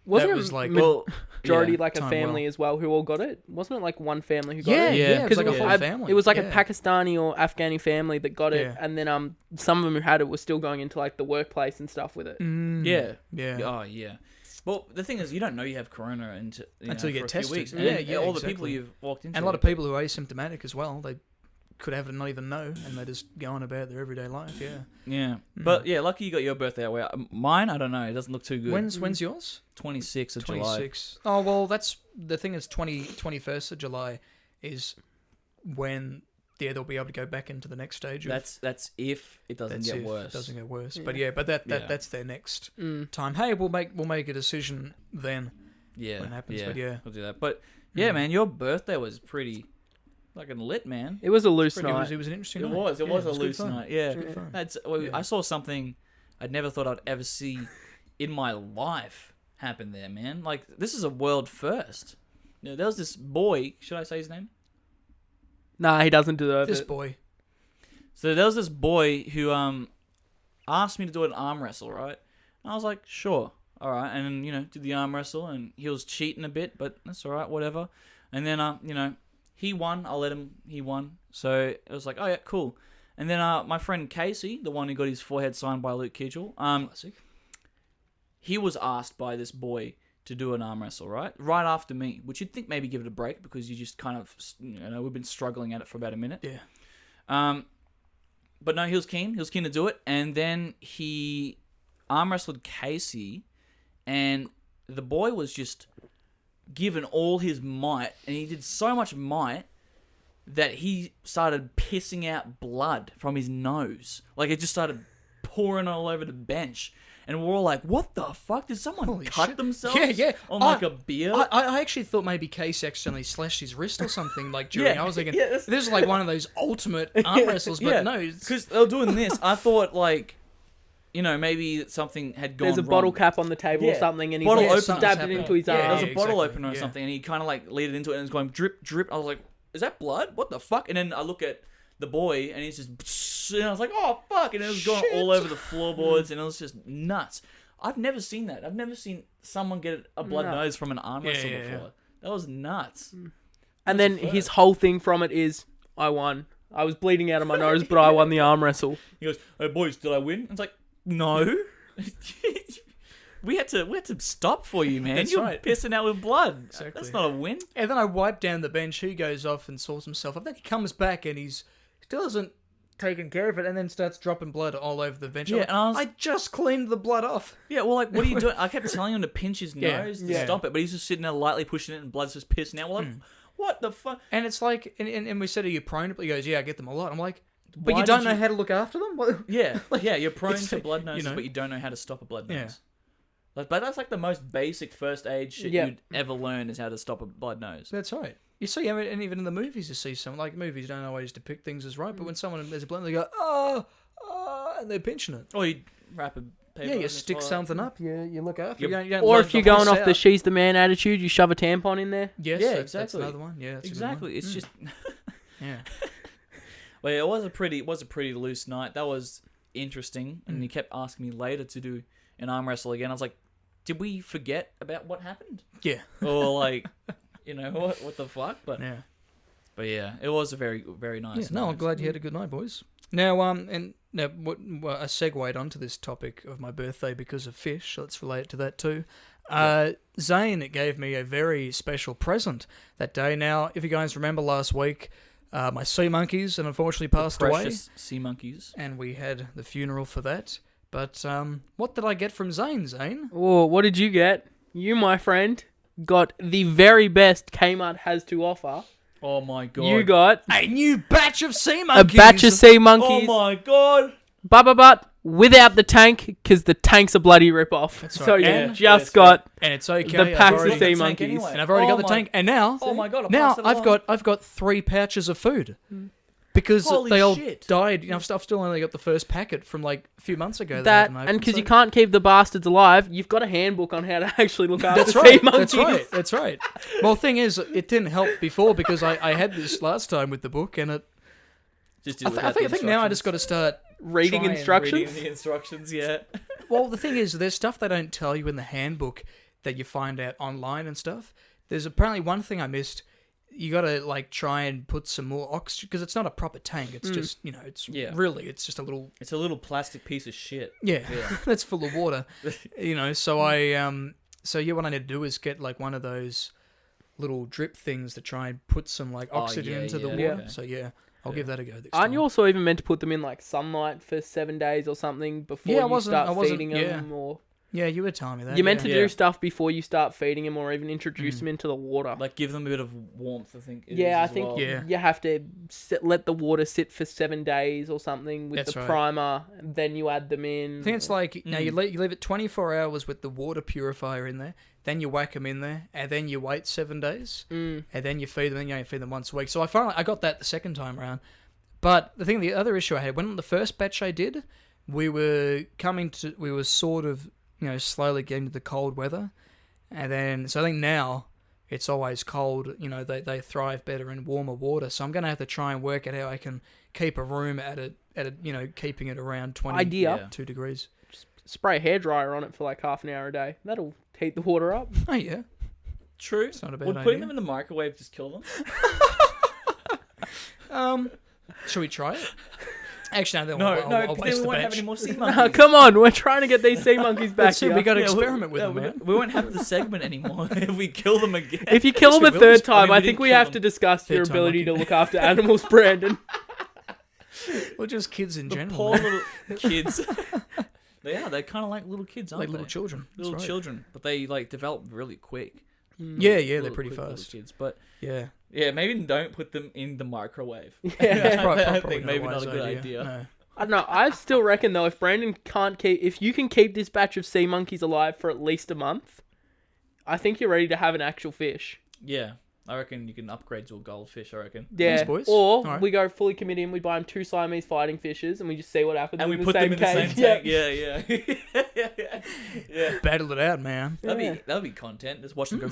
Wasn't that it was like majority yeah, like a time family well. as well who all got it? Wasn't it like one family who got Yeah, it? yeah, it was like a whole I- family. It was like a Yeah. Pakistani or Afghani family that got it, Yeah. and then some of them who had it were still going into like the workplace and stuff with it. Yeah. Yeah. Oh, yeah. Well, the thing is, you don't know you have corona until you Until you for get a few tested. weeks. Yeah, And yeah, all the exactly. people you've walked into. And a lot of people who are asymptomatic as well. They could have it and not even know, and they just go on about their everyday life. Yeah. Yeah. But yeah, lucky you got your birthday away. Mine, I don't know. It doesn't look too good. When's yours? 26th of July. 26. Oh well, that's the thing. Is 21st of July is when they'll be able to go back into the next stage. That's if it doesn't That's get if worse. It doesn't get worse. Yeah. But yeah, but Yeah. that's their next Mm. time. Hey, we'll make a decision then. Yeah. when it happens, but yeah. We'll do that. But yeah, man, your birthday was pretty fucking lit, man. It was a loose It night. was an interesting It night. was. It Yeah, was a good loose fun. night. Yeah. It was good fun. That's. Yeah. I saw something I'd never thought I'd ever see in my life happen there, man. Like, this is a world first. You know, there was this boy. Should I say his name? Nah, he doesn't deserve This it. boy. So there was this boy who asked me to do an arm wrestle, right? And I was like, sure, all right. And then, you know, did the arm wrestle, and he was cheating a bit, but that's all right, whatever. And then you know, he won. I'll let him. He won. So it was like, oh yeah, cool. And then my friend Casey, the one who got his forehead signed by Luke Kitchell, Classic. he was asked by this boy to do an arm wrestle, right after me, which you'd think maybe give it a break because you just kind of, you know, we've been struggling at it for about a minute. Yeah. But no, he was keen to do it, and then he arm wrestled Casey, and the boy was just given all his might, and he did so much might that he started pissing out blood from his nose. Like, it just started pouring all over the bench. And we're all like, what the fuck? Did someone Holy cut shit. themselves Yeah. on like a beer? I actually thought maybe Case accidentally slashed his wrist or something. Like during, Yeah, I was thinking yeah, this is like one of those ultimate arm wrestles, but no, it's- because they were doing this. I thought, like, you know, maybe something had gone There's a wrong. bottle cap on the table or Yeah. something, and he's Bottle like, opener. stabbed it Something's into his happening. There was arm. a bottle exactly, opener or yeah. something, and he kind of like lead it into it, and it's going drip, drip. I was like, is that blood? What the fuck? And then I look at the boy, and he's just, and I was like, oh fuck, and it was going all over the floorboards, and it was just nuts. I've never seen that. I've never seen someone get a blood No. nose from an arm wrestle yeah, yeah. before. That was nuts. And then his whole thing from it is, I won. I was bleeding out of my nose, but I won the arm wrestle. He goes, "Hey boys, did I win?" It's like, no. we had to stop for you, man. That's You're right. pissing out with blood. Exactly. That's not a win. And then I wiped down the bench. He goes off and sorts himself up. Then he comes back and he's still hasn't taken care of it, and then starts dropping blood all over the bench. Yeah, I'm and like, I just cleaned the blood off. Yeah, well, like, what are you doing? I kept telling him to pinch his Yeah, nose to yeah. stop it, but he's just sitting there lightly pushing it, and blood's just pissing out. We're like, what the fuck? And it's like, and we said, are you prone to? He goes, yeah, I get them a lot. I'm like, but Why you don't did know you- how to look after them. What? Yeah, yeah, you're prone it's- to blood noses, you know. but you don't know how to stop a blood Yeah. nose. Like, but that's like the most basic first aid shit Yeah. you'd ever learn is how to stop a blood nose. That's right. You see, I mean, and even in the movies, you see some like movies don't always depict things as right, but when someone there's a blood, they go, oh, and they're pinching it. Or you wrap a paper. Yeah, you and stick swallow it. something up. You look after. Yep. You don't Or let if you're the whole going off the out. she's the man attitude, you shove a tampon in there. Yes, Yeah, that's exactly. another one. Yeah, that's a good Exactly. one. It's just. Yeah. Well, yeah, it was a pretty loose night. That was interesting, and he kept asking me later to do an arm wrestle again. I was like, did we forget about what happened? Yeah. Or like, you know, what the fuck? But Yeah. it was a very very nice. Yeah, no, I'm night. glad you had a good night, boys. Now, and now, I segued onto this topic of my birthday because of fish. So let's relate it to that too. Zane gave me a very special present that day. Now, if you guys remember last week, my sea monkeys unfortunately passed away, Precious sea monkeys. and we had the funeral for that. But what did I get from Zane? Zane? Oh, what did you get? You, my friend, got the very best Kmart has to offer. Oh my god. You got A new batch of sea a monkeys. batch of sea Oh monkeys. my god. but without the tank, because the tank's a bloody rip-off. That's So right. you And- just got And it's okay. the packs of already, sea got the tank monkeys. anyway. and I've already Oh got the my- tank. And now, Oh my God, I'll now pass it I've along. got 3 pouches of food because Holy they all shit. died. You know, I've still only got the first packet from like a few months ago. that, haven't and opened, because so- you can't keep the bastards alive, you've got a handbook on how to actually look after That's sea right. monkeys. That's right. That's right. Well, the thing is, it didn't help before because I had this last time with the book, and it. Just I think now I just got to start Reading trying instructions. reading the instructions. Yeah. Well, the thing is, there's stuff they don't tell you in the handbook that you find out online and stuff. There's apparently one thing I missed. You got to like try and put some more oxygen because it's not a proper tank. It's just it's it's just a little It's a little plastic piece of shit. that's full of water. So what I need to do is get like one of those little drip things to try and put some like oxygen into the water. yeah. So I'll give that a go. Next Aren't time. you also even meant to put them in like sunlight for 7 days or something before Yeah, I you wasn't- start feeding them? Or Yeah, you were telling me that. you're meant to Yeah. do stuff before you start feeding them, or even introduce them into the water. Like give them a bit of warmth. I think. it Yeah, is I as think well. Yeah. you have to let the water sit for 7 days or something with That's the right. primer, and then you add them in. I think it's like now you leave it 24 hours with the water purifier in there, then you whack them in there, and then you wait 7 days, and then you feed them, and you only feed them once a week. So I got that the second time around. But the other issue I had, when the first batch I did, we were sort of, slowly getting to the cold weather. And then, so I think now it's always cold, they thrive better in warmer water. So I'm going to have to try and work out how I can keep a room at a keeping it around 22 degrees. Spray a hairdryer on it for like half an hour a day. That'll heat the water up. Oh, yeah. True. It's not a bad Would idea. putting them in the microwave just kill them? Should we try it? Actually, no, No, I'll because waste then we the won't have batch. any more sea Oh, monkeys. come on, we're trying to get these sea monkeys back That's it, here. we got to Yeah, experiment with them, man. we won't have the segment anymore if we kill them again. If you kill Yes, them we a will. third I time, mean, we I didn't think we kill have them. to discuss your Third time ability to lucky. look after animals, Brandon. Well, just kids in general. Poor man. little kids. They're kind of like little kids, aren't Like they? little children. That's Little right. children, but they like develop really quick. Yeah, they're Little- pretty quick little fast. kids, but Yeah. yeah, maybe don't put them in the microwave. Yeah. I Probably think maybe a not wise a good idea. No. I don't know. I still reckon though, if Brandon can't if you can keep this batch of sea monkeys alive for at least a month, I think you're ready to have an actual fish. Yeah, I reckon you can upgrade to a goldfish. I reckon. Yeah. Thanks, boys. Or Alright. we go fully committed and we buy him 2 Siamese fighting fishes and we just see what happens. And we in the put same them in the cage. same tank. Yeah. Yeah. Battle it out, man. That'd be content. Just watch them go.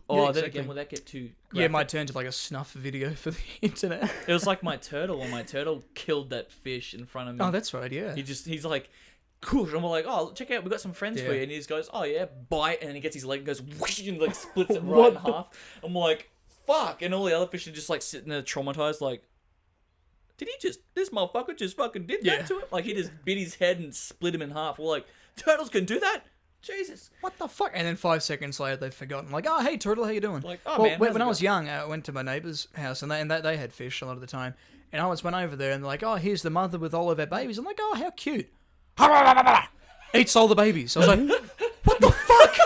Oh, then exactly. again, will that get too? Yeah, graphic? might turn to like a snuff video for the internet. It was like my turtle. When my turtle killed that fish in front of me. Oh, that's right, yeah. He's like, cool. And we're like, oh, check out, we got some friends for Yeah. you. And he just goes, oh yeah, bite. And then he gets his leg and goes whoosh, and like splits it What right in half. I'm like, fuck. And all the other fish are just like sitting there traumatized, like, this motherfucker just fucking did Yeah. that to him? Like he just bit his head and split him in half. We're like, turtles can do that? Jesus. What the fuck? And then 5 seconds later, they've forgotten. Like, oh, hey, turtle, how you doing? Like, oh, well, man, when how's it I was going? young, I went to my neighbour's house, and they had fish a lot of the time. And I went over there, and they're like, oh, here's the mother with all of her babies. I'm like, oh, how cute. Eats all the babies. I was like, what the fuck?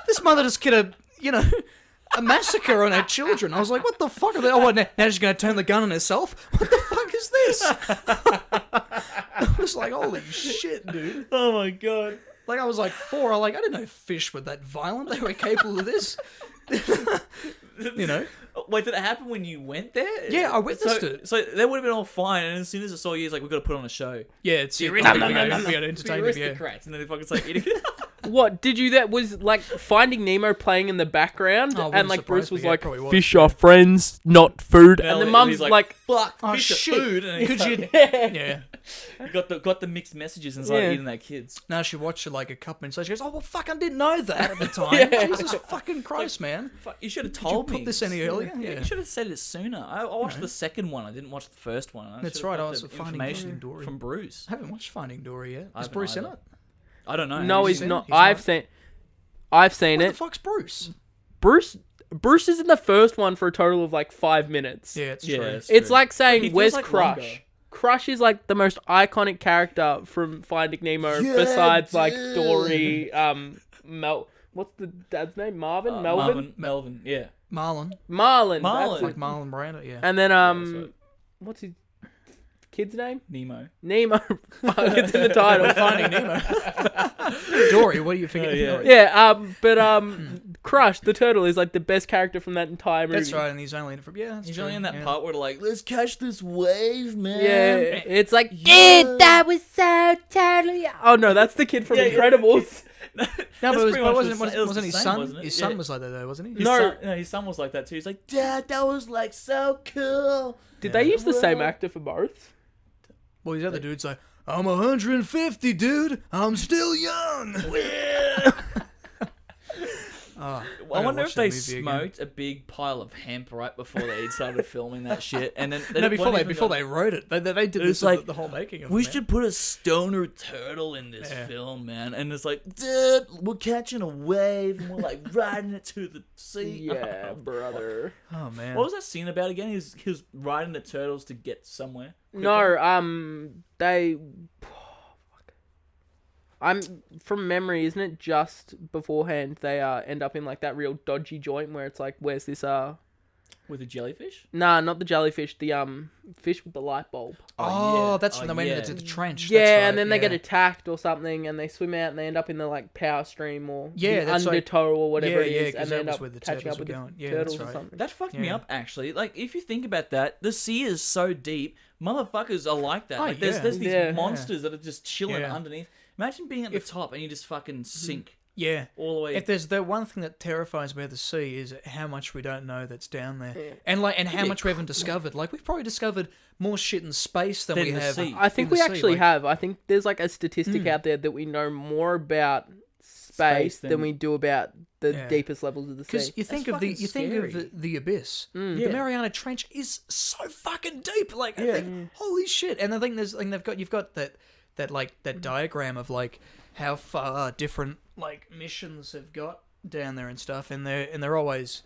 This mother just get a massacre on her children. I was like, what the fuck are they? Oh, what, now she's going to turn the gun on herself? What the fuck is this? I was like, holy shit, dude. Oh my god. Like, I was like 4. I didn't know fish were that violent. They were capable of this. Wait, did it happen when you went there? Yeah, I witnessed so, it. So they would have been all fine, and as soon as it saw you, it's like, we've got to put on a show. Yeah, it's we The got to entertain them, yeah. aristocrats, and then they fucking like eating it. What did you? That was like Finding Nemo playing in the background, Oh, and wouldn't like Bruce surprise me, was yeah, like, probably was. "Fish are friends, not food." No, and the and mum's he's like, fuck, Oh, fish are shit. food. And Could you? "Yeah." Yeah. got the mixed messages and started Yeah. eating their kids. Now she watched it like a couple minutes later. She goes, oh, well, fuck, I didn't know that at the time. Jesus fucking Christ, man. Fuck, you should have told put me. this any earlier? Yeah, Yeah. you should have said it sooner. I watched the second one. I didn't watch the first one. That's should have right, got I was the Finding information Dory. from Bruce. I haven't watched Finding Dory yet. I Is haven't Bruce in either. it? I don't know. No, Have you he's seen not. He's I've not? seen. I've seen What it. the fuck's Bruce? Bruce is in the first one for a total of like 5 minutes. Yeah, it's Yeah, true. it's It's true. like He saying, feels "Where's like Crush?" longer. Crush is like the most iconic character from Finding Nemo, besides like Dory. What's the dad's name? Melvin. Melvin. Yeah. Marlon. Marlin. Marlin. That's Like it. Marlon Brando, yeah. And then that's right. what's his kid's name? Nemo. Nemo. Fuck, it's in the title. Finding Nemo. Dory, what do you think? Crush the turtle is like the best character from that entire movie. That's right, and he's only in it for He's only in that part where they're like, let's catch this wave, man. Yeah, it's like, dude, that was so totally. Oh no, that's the kid from Incredibles. No, but wasn't his son? Wasn't it? His son was like that though, wasn't he? His son was like that too. He's like, Dad, that was like so cool. Did they use the same actor for both? Well, these other dude's like, I'm 150, dude. I'm still young. I wonder if they smoked a big pile of hemp right before they started filming that shit, and then before they wrote it, they did this like the whole making of it. We should put a stoner turtle in this film, man, and it's like, dude, we're catching a wave and we're like riding it to the sea. Yeah, brother. Oh man, what was that scene about again? He was riding the turtles to get somewhere. No, I'm from memory, isn't it just beforehand they end up in like that real dodgy joint where it's like, where's this with the jellyfish? Nah, not the jellyfish, the fish with the light bulb. That's when they went into the trench. Yeah, that's right, and then they get attacked or something, and they swim out and they end up in the like power stream or the undertow or whatever it is, and they end up catching up with the turtles or something. That fucked me up actually. Like if you think about that, the sea is so deep, motherfuckers are like that. Like there's these monsters that are just chilling underneath. Imagine being at the top and you just fucking sink. Yeah. All the way. If there's the one thing that terrifies me of the sea is how much we don't know that's down there. Yeah. And how much we haven't discovered. Like we've probably discovered more shit in space than we have. I think we actually have. I think there's like a statistic out there that we know more about space than we do about the deepest levels of the sea. Because you think of the abyss. The Mariana Trench is so fucking deep. Like I think, holy shit. And I think you've got that diagram of like how far different like missions have got down there and stuff, and they're always,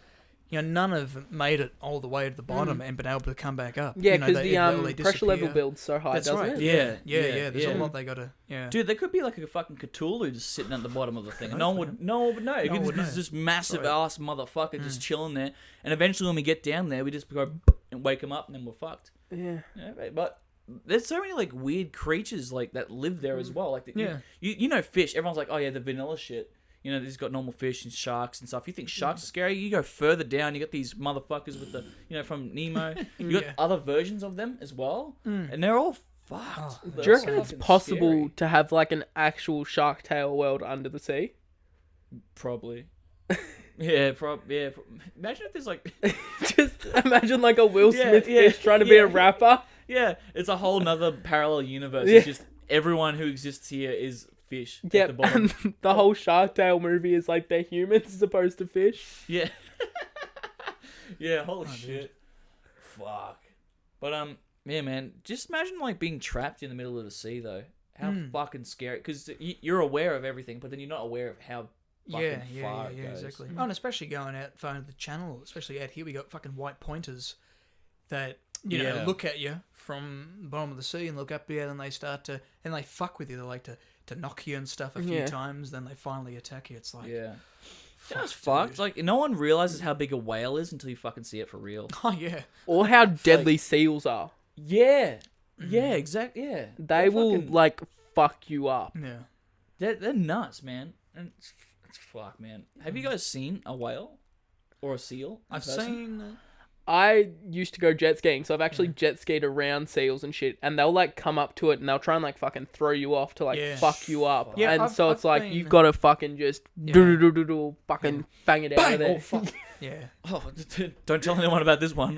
none have made it all the way to the bottom and been able to come back up. Yeah, because the pressure level builds so high, doesn't it? Yeah. There's a lot they gotta. Yeah, dude, there could be like a fucking Cthulhu just sitting at the bottom of the thing. No one would know. It could be this massive ass motherfucker just chilling there, and eventually when we get down there, we just go and wake him up, and then we're fucked. Yeah, but. There's so many like weird creatures like that live there as well. Like you know fish. Everyone's like, oh yeah, the vanilla shit. There's got normal fish and sharks and stuff. You think sharks are scary? You go further down, you got these motherfuckers with the from Nemo. You got other versions of them as well, and they're all fucked. Do you reckon it's possible to have like an actual shark tale world under the sea? Probably. Yeah. Imagine if there's like, just imagine like a Will Smith fish trying to be a rapper. Yeah, it's a whole nother parallel universe. It's just everyone who exists here is fish. Yeah, at the bottom. and the whole Shark Tale movie is like they're humans as opposed to fish. Yeah. Yeah, holy shit. Dude. Fuck. But yeah, man, just imagine like being trapped in the middle of the sea though. How fucking scary. Because you're aware of everything, but then you're not aware of how fucking far it goes. Exactly. Oh, and especially going out far into the channel, especially out here, we got fucking white pointers that look at you from the bottom of the sea and look up there, and they start to they fuck with you. They like to knock you and stuff a few times, then they finally attack you. It's like that's fucked. Like no one realizes how big a whale is until you fucking see it for real. Oh yeah. Or how deadly seals are. Yeah. Yeah, exactly. Yeah. They will like fuck you up. Yeah. They're nuts, man. And it's fuck, man. Have you guys seen a whale or a seal? I've seen. I used to go jet skiing, so I've actually jet skied around seals and shit, and they'll like come up to it and they'll try and like fucking throw you off to like fuck you up. Yeah, and I've been... you've got to fucking just fucking bang it out of there. Oh, fuck. Yeah. Oh, don't tell anyone about this one.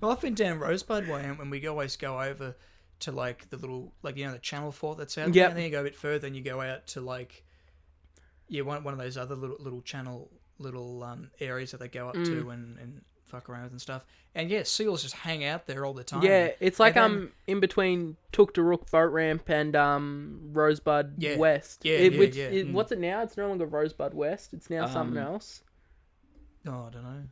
Well, I've been down Rosebud Way, and when we always go over to like the little the channel fort that's out there, and then you go a bit further and you go out to like one of those other little channel areas that they go up to and fuck around with and stuff. And seals just hang out there all the time. Yeah, it's like in between Tuk to Rook boat ramp and Rosebud West. What's it now? It's no longer Rosebud West. It's now something else. Oh, I don't know.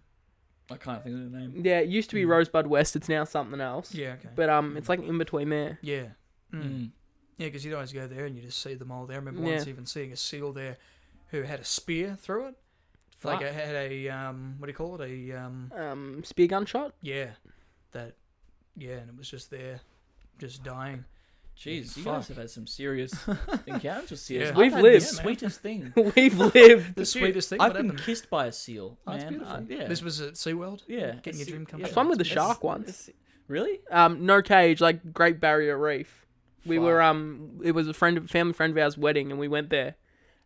I can't think of the name. Yeah, it used to be Rosebud West. It's now something else. Yeah, okay. But it's like in between there. Yeah. Yeah, because you'd always go there and you just see them all there. I remember once even seeing a seal there who had a spear through it. Like it had a what do you call it? A spear gun shot? Yeah. And it was just there just dying. Jeez, you Fuck. guys have had some serious encounters with seals. Yeah. I've We've had lived. the sweetest thing. We've lived. The sweetest thing. I've What been happened? kissed by a seal, Oh, that's man. beautiful. Yeah. This was at SeaWorld? Yeah. Getting your dream come yeah. true. Swam with a That's shark best. once. Really? No cage, like Great Barrier Reef. We Fuck. were it was a family friend of ours' wedding, and we went there.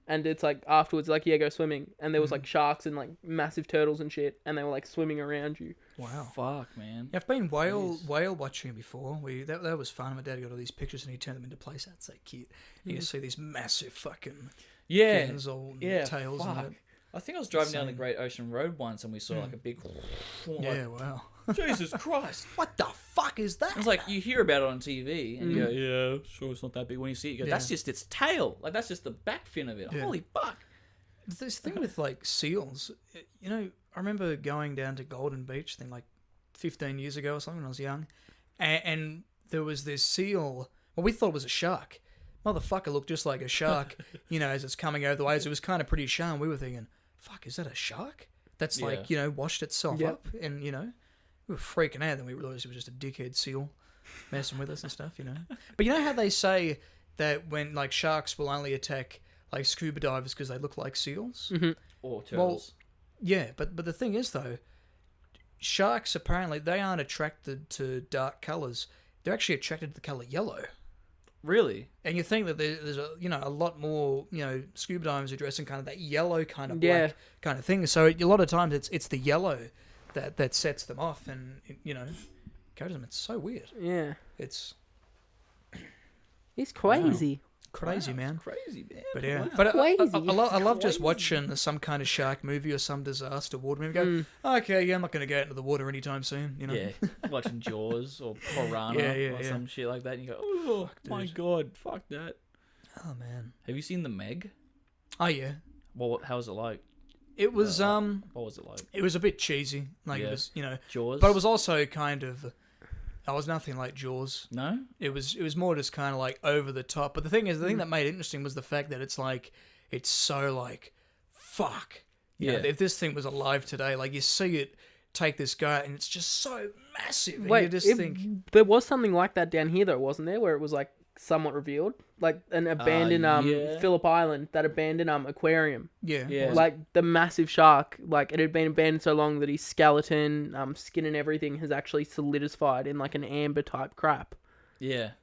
And it's like afterwards, like, yeah, go swimming. And there was like sharks and like massive turtles and shit, and they were like swimming around you. Wow. Fuck, man. Yeah, I've been whale watching before. That was fun. My dad got all these pictures and he turned them into place. That's so cute. You can see these massive fucking Yeah. fins, all Yeah. tails Fuck. and that. I think I was driving down the Insane. Great Ocean Road once, and we saw like a big. Yeah, wow. Jesus Christ! What the fuck is that? It's like you hear about it on TV, and you go, "Yeah, sure, it's not that big." When you see it, you go, "That's Yeah. just its tail. Like that's just the back fin of it. Yeah. Holy fuck!" This thing with like seals, you know, I remember going down to Golden Beach, I think like 15 years ago or something when I was young, and there was this seal. Well, we thought it was a shark. Motherfucker looked just like a shark, you know, as it's coming over the waves. It was kind of pretty sharp. We were thinking, fuck, is that a shark? That's like, Yeah. you know, washed itself Yep. up, and, you know, we were freaking out. Then we realized it was just a dickhead seal messing with us and stuff, you know. But you know how they say that when, like, sharks will only attack, like, scuba divers because they look like seals? Or turtles. Yeah, but the thing is, though, sharks apparently, they aren't attracted to dark colours. They're actually attracted to the colour yellow. Really? And you think that there's a, you know, a lot more, you know, scuba divers are dressing kind of that yellow kind of Yeah. black kind of thing. So a lot of times it's the yellow that sets them off, and you know, goes them. It's so weird. Yeah. It's He's crazy. crazy, Wow, man. it's crazy, man. But yeah, Wow. but I Crazy. love just watching some kind of shark movie or some disaster water movie. Go, okay, yeah, I'm not going to go out into the water anytime soon. You know. Yeah, watching Jaws or Piranha Yeah, or yeah. some shit like that, and you go, "Oh my dude. god, fuck that." Oh man. Have you seen the Meg? Oh yeah. Well, how was it like? It was What was it like? it was a bit cheesy. Like Yeah. it was, you know, Jaws? but it was also kind of. I was nothing like Jaws. No? It was more just kind of like over the top. But the thing is, the thing that made it interesting was the fact that it's like, it's so like, fuck. You know, Yeah. if this thing was alive today, like you see it take this guy and it's just so massive. And Wait, you just think, there was something like that down here though, wasn't there? Where it was like somewhat revealed, like an abandoned yeah. Phillip Island, that abandoned aquarium. yeah. Yeah. Like the massive shark, like it had been abandoned so long that his skeleton, skin and everything has actually solidified in like an amber type crap. Yeah.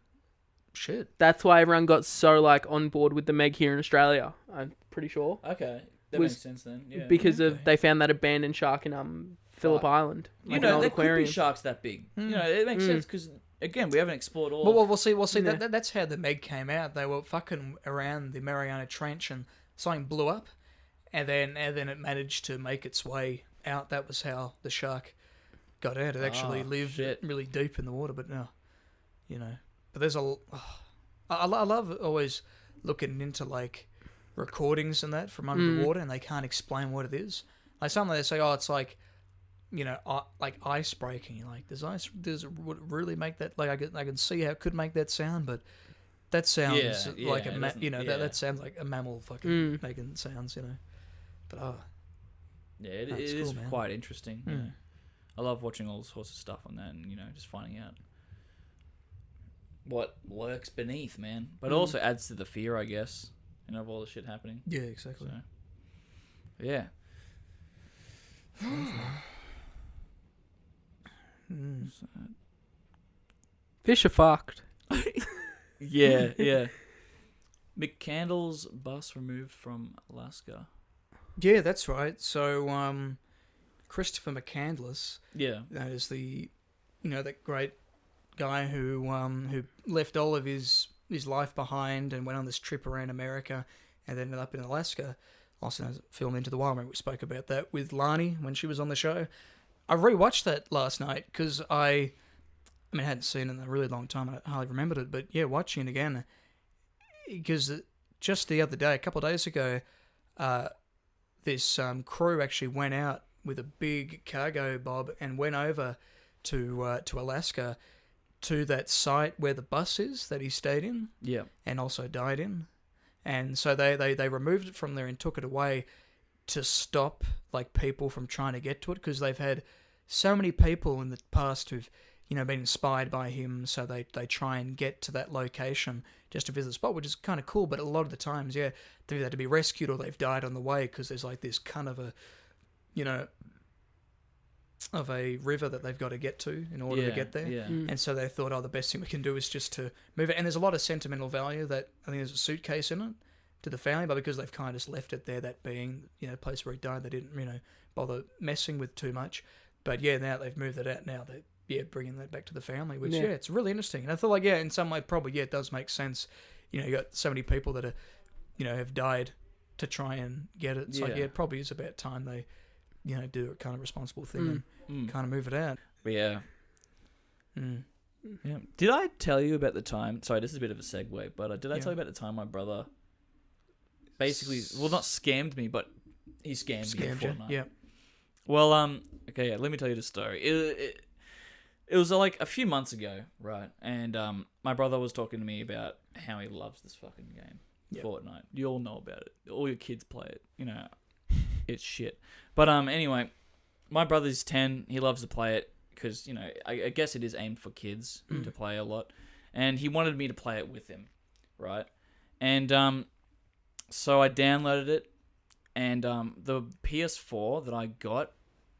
Shit. That's why everyone got so like on board with the Meg here in Australia. I'm pretty sure Okay. That Was- makes sense then. Yeah. because Okay. of they found that abandoned shark in Phillip Fuck. Island, you like know, an old there could aquarium. be sharks that big. You know, it makes sense because, again, we haven't explored all. Well, we'll see. Yeah. That's how the Meg came out. They were fucking around the Mariana Trench and something blew up, and then it managed to make its way out. That was how the shark got out. It actually lived shit. really deep in the water, but no, you know. But there's I love always looking into like recordings and that from under the water, and they can't explain what it is. Like some they say, oh, it's like, you know, like ice breaking. You're like, does it really make that? Like I can see how it could make that sound, but that sounds Yeah, like it a doesn't- you know yeah. that sounds like a mammal fucking making sounds, you know. But Yeah, it That's is cool, man. quite interesting. You know. I love watching all sorts of stuff on that, and you know, just finding out what lurks beneath, man. But it also adds to the fear, I guess, you know, of all the shit happening. yeah, exactly. So, yeah. Fish are fucked. Yeah, yeah. McCandless bus removed from Alaska. Yeah, that's right. So Christopher McCandless, Yeah. that is the, you know, that great guy who left all of his life behind and went on this trip around America and then ended up in Alaska. Also has a film Into the Wild. Remember we spoke about that with Lani when she was on the show. I rewatched that last night because I hadn't seen it in a really long time. I hardly remembered it, but yeah, watching it again because just the other day, a couple of days ago, this crew actually went out with a big cargo bob and went over to Alaska to that site where the bus is that he stayed in Yeah. and also died in. And so they removed it from there and took it away to stop like people from trying to get to it because they've had so many people in the past who've been inspired by him, so they try and get to that location just to visit the spot, which is kind of cool. But a lot of the times, they've had to be rescued or they've died on the way because there's like this kind of a river that they've got to get to in order to get there. Yeah. And so they thought, the best thing we can do is just to move it. And there's a lot of sentimental value that I think there's a suitcase in it to the family, but because they've kind of just left it there, that being, a place where he died, they didn't, bother messing with too much. But now they've moved it out. Now they're bringing that back to the family, which, it's really interesting. And I thought, like, in some way, probably, it does make sense. You got so many people that are, have died to try and get it. It's like, it probably is about time they, do a kind of responsible thing and kind of move it out. Yeah. Yeah. Did I tell you about the time? Sorry, this is a bit of a segue, but did I tell you about the time my brother basically, not scammed me, but he scammed me in Fortnite? Yeah. Well, okay, let me tell you the story. It was like a few months ago, right? And my brother was talking to me about how he loves this fucking game, Fortnite. You all know about it. All your kids play it. It's shit. But anyway, my brother's 10. He loves to play it because I guess it is aimed for kids to play a lot, and he wanted me to play it with him, right? And so I downloaded it, and the PS4 that I got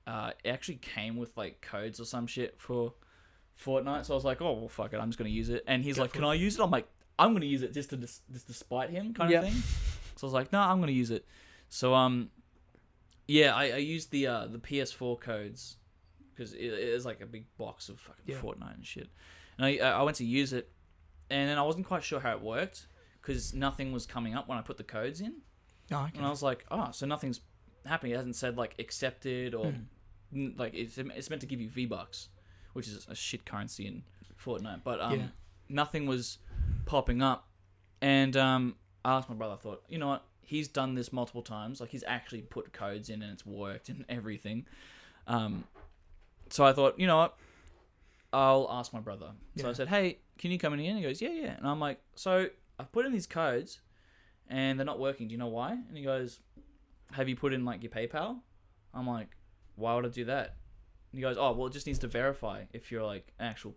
it actually came with like codes or some shit for Fortnite. So I was like, oh well, fuck it, I'm just gonna use it. And he's like, can I use it? I'm like, I'm gonna use it just to spite him, kind of thing. So I was like, no, I'm gonna use it. So I used the PS4 codes because it is like a big box of fucking Fortnite and shit. And I went to use it, and then I wasn't quite sure how it worked because nothing was coming up when I put the codes in. Oh, okay. And I was like, so nothing's happening. It hasn't said like accepted or like it's meant to give you V-Bucks, which is a shit currency in Fortnite. But nothing was popping up, and I asked my brother. I thought, you know what? He's done this multiple times. Like, he's actually put codes in and it's worked and everything. So I thought, you know what? I'll ask my brother. So I said, hey, can you come in here? And he goes, yeah. And I'm like, so I've put in these codes and they're not working. Do you know why? And he goes, have you put in like your PayPal? I'm like, why would I do that? And he goes, oh, well, it just needs to verify if you're like an actual,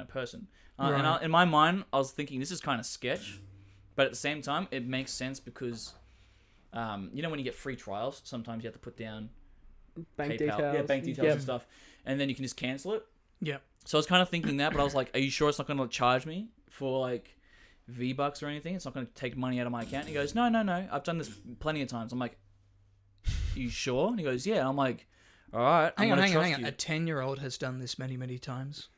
person. And in my mind, I was thinking this is kind of sketch, but at the same time, it makes sense because when you get free trials, sometimes you have to put down bank PayPal, details, bank details and stuff, and then you can just cancel it. Yeah. So I was kind of thinking that, but I was like, are you sure it's not going to charge me for like V-Bucks or anything? It's not going to take money out of my account? And he goes, no. I've done this plenty of times. I'm like, are you sure? And he goes, yeah. And I'm like, all right. Hang on. A 10-year-old has done this many, many times.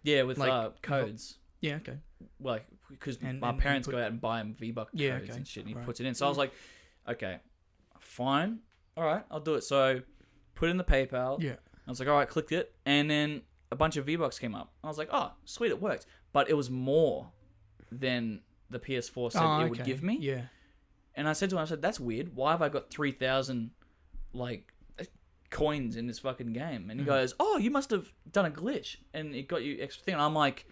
Yeah, with codes. Yeah, okay. Like, because my parents go out and buy him V-Bucks codes and shit, and he puts it in. So I was like, okay, fine. All right, I'll do it. So put in the PayPal. Yeah. I was like, all right, clicked it. And then a bunch of V-Bucks came up. I was like, oh, sweet, it worked. But it was more than the PS4 said it would give me. Yeah. And I said to him, that's weird. Why have I got 3,000, like, coins in this fucking game? And he goes, oh, you must have done a glitch and it got you extra thing. And I'm like,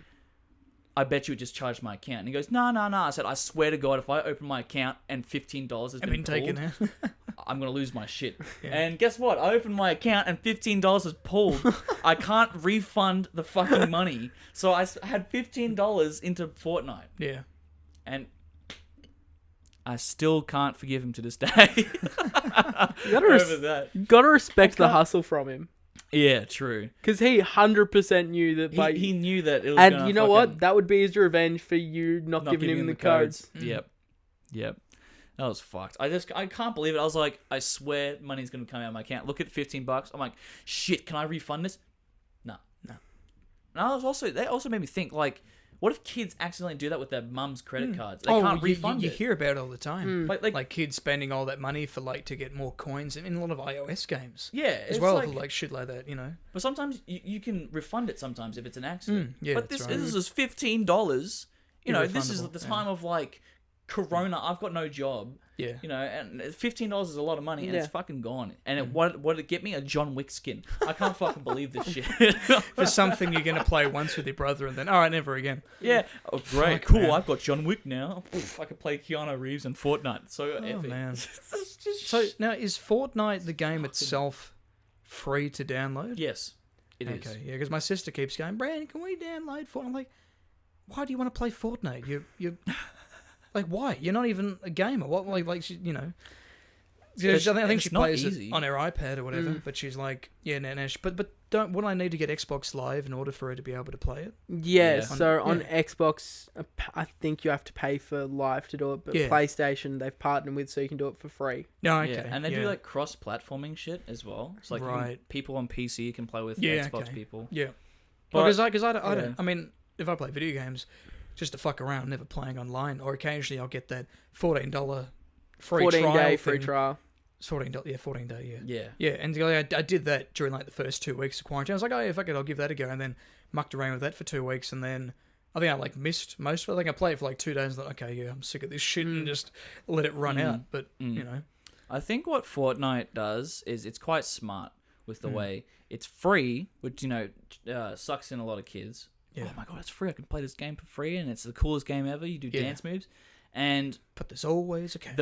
I bet you it just charged my account. And he goes, no. I said, I swear to God, if I open my account and $15 has been taken out, I'm going to lose my shit. Yeah. And guess what? I opened my account and $15 was pulled. I can't refund the fucking money. So I had $15 into Fortnite. Yeah. And I still can't forgive him to this day. You gotta respect the hustle from him. Yeah, true. Because he 100% knew that. He knew that it was. And you know what? That would be his revenge for you not giving him the codes. Yep. That was fucked. I can't believe it. I was like, I swear money's gonna come out of my account. Look at $15. I'm like, shit. Can I refund this? No. And they also made me think, like, what if kids accidentally do that with their mum's credit cards? They can't refund you it. You hear about it all the time. Like kids spending all that money for to get more coins in a lot of iOS games. Yeah, as well, like shit like that, But sometimes you can refund it sometimes if it's an accident. But this is $15. This is the time of like Corona. I've got no job. Yeah. And $15 is a lot of money, and it's fucking gone. And what did it get me? A John Wick skin. I can't fucking believe this shit. For something you're gonna play once with your brother, and then never again. Yeah. Oh, great, cool. Man. I've got John Wick now. I can play Keanu Reeves in Fortnite. So epic. Man. So now, is Fortnite the game itself free to download? Yes. It is. Okay, yeah, because my sister keeps going, Brandon, can we download Fortnite? I'm like, why do you want to play Fortnite? You like, why? You're not even a gamer. What, like she, you know? I think she plays it on her iPad or whatever, but she's like, yeah, no, but wouldn't I need to get Xbox Live in order for her to be able to play it? Yeah, so on Xbox, I think you have to pay for Live to do it, but PlayStation, they've partnered with so you can do it for free. No, okay. Yeah, and they do like cross-platforming shit as well. It's like people on PC can play with Xbox people. Yeah. Because I don't, I mean, if I play video games, just to fuck around, never playing online, or occasionally I'll get that $14 free 14-day free trial. It's $14, yeah, 14-day, Yeah. Yeah, and I did that during like the first 2 weeks of quarantine. I was like, oh yeah, fuck it, I'll give that a go, and then mucked around with that for 2 weeks, and then I think I like missed most of it. I think I played it for like 2 days, and thought, okay, yeah, I'm sick of this shit, and just let it run out. But you know, I think what Fortnite does is it's quite smart with the way it's free, which sucks in a lot of kids. Yeah. Oh my god, it's free! I can play this game for free, and it's the coolest game ever. You do dance moves, and but there's always a catch.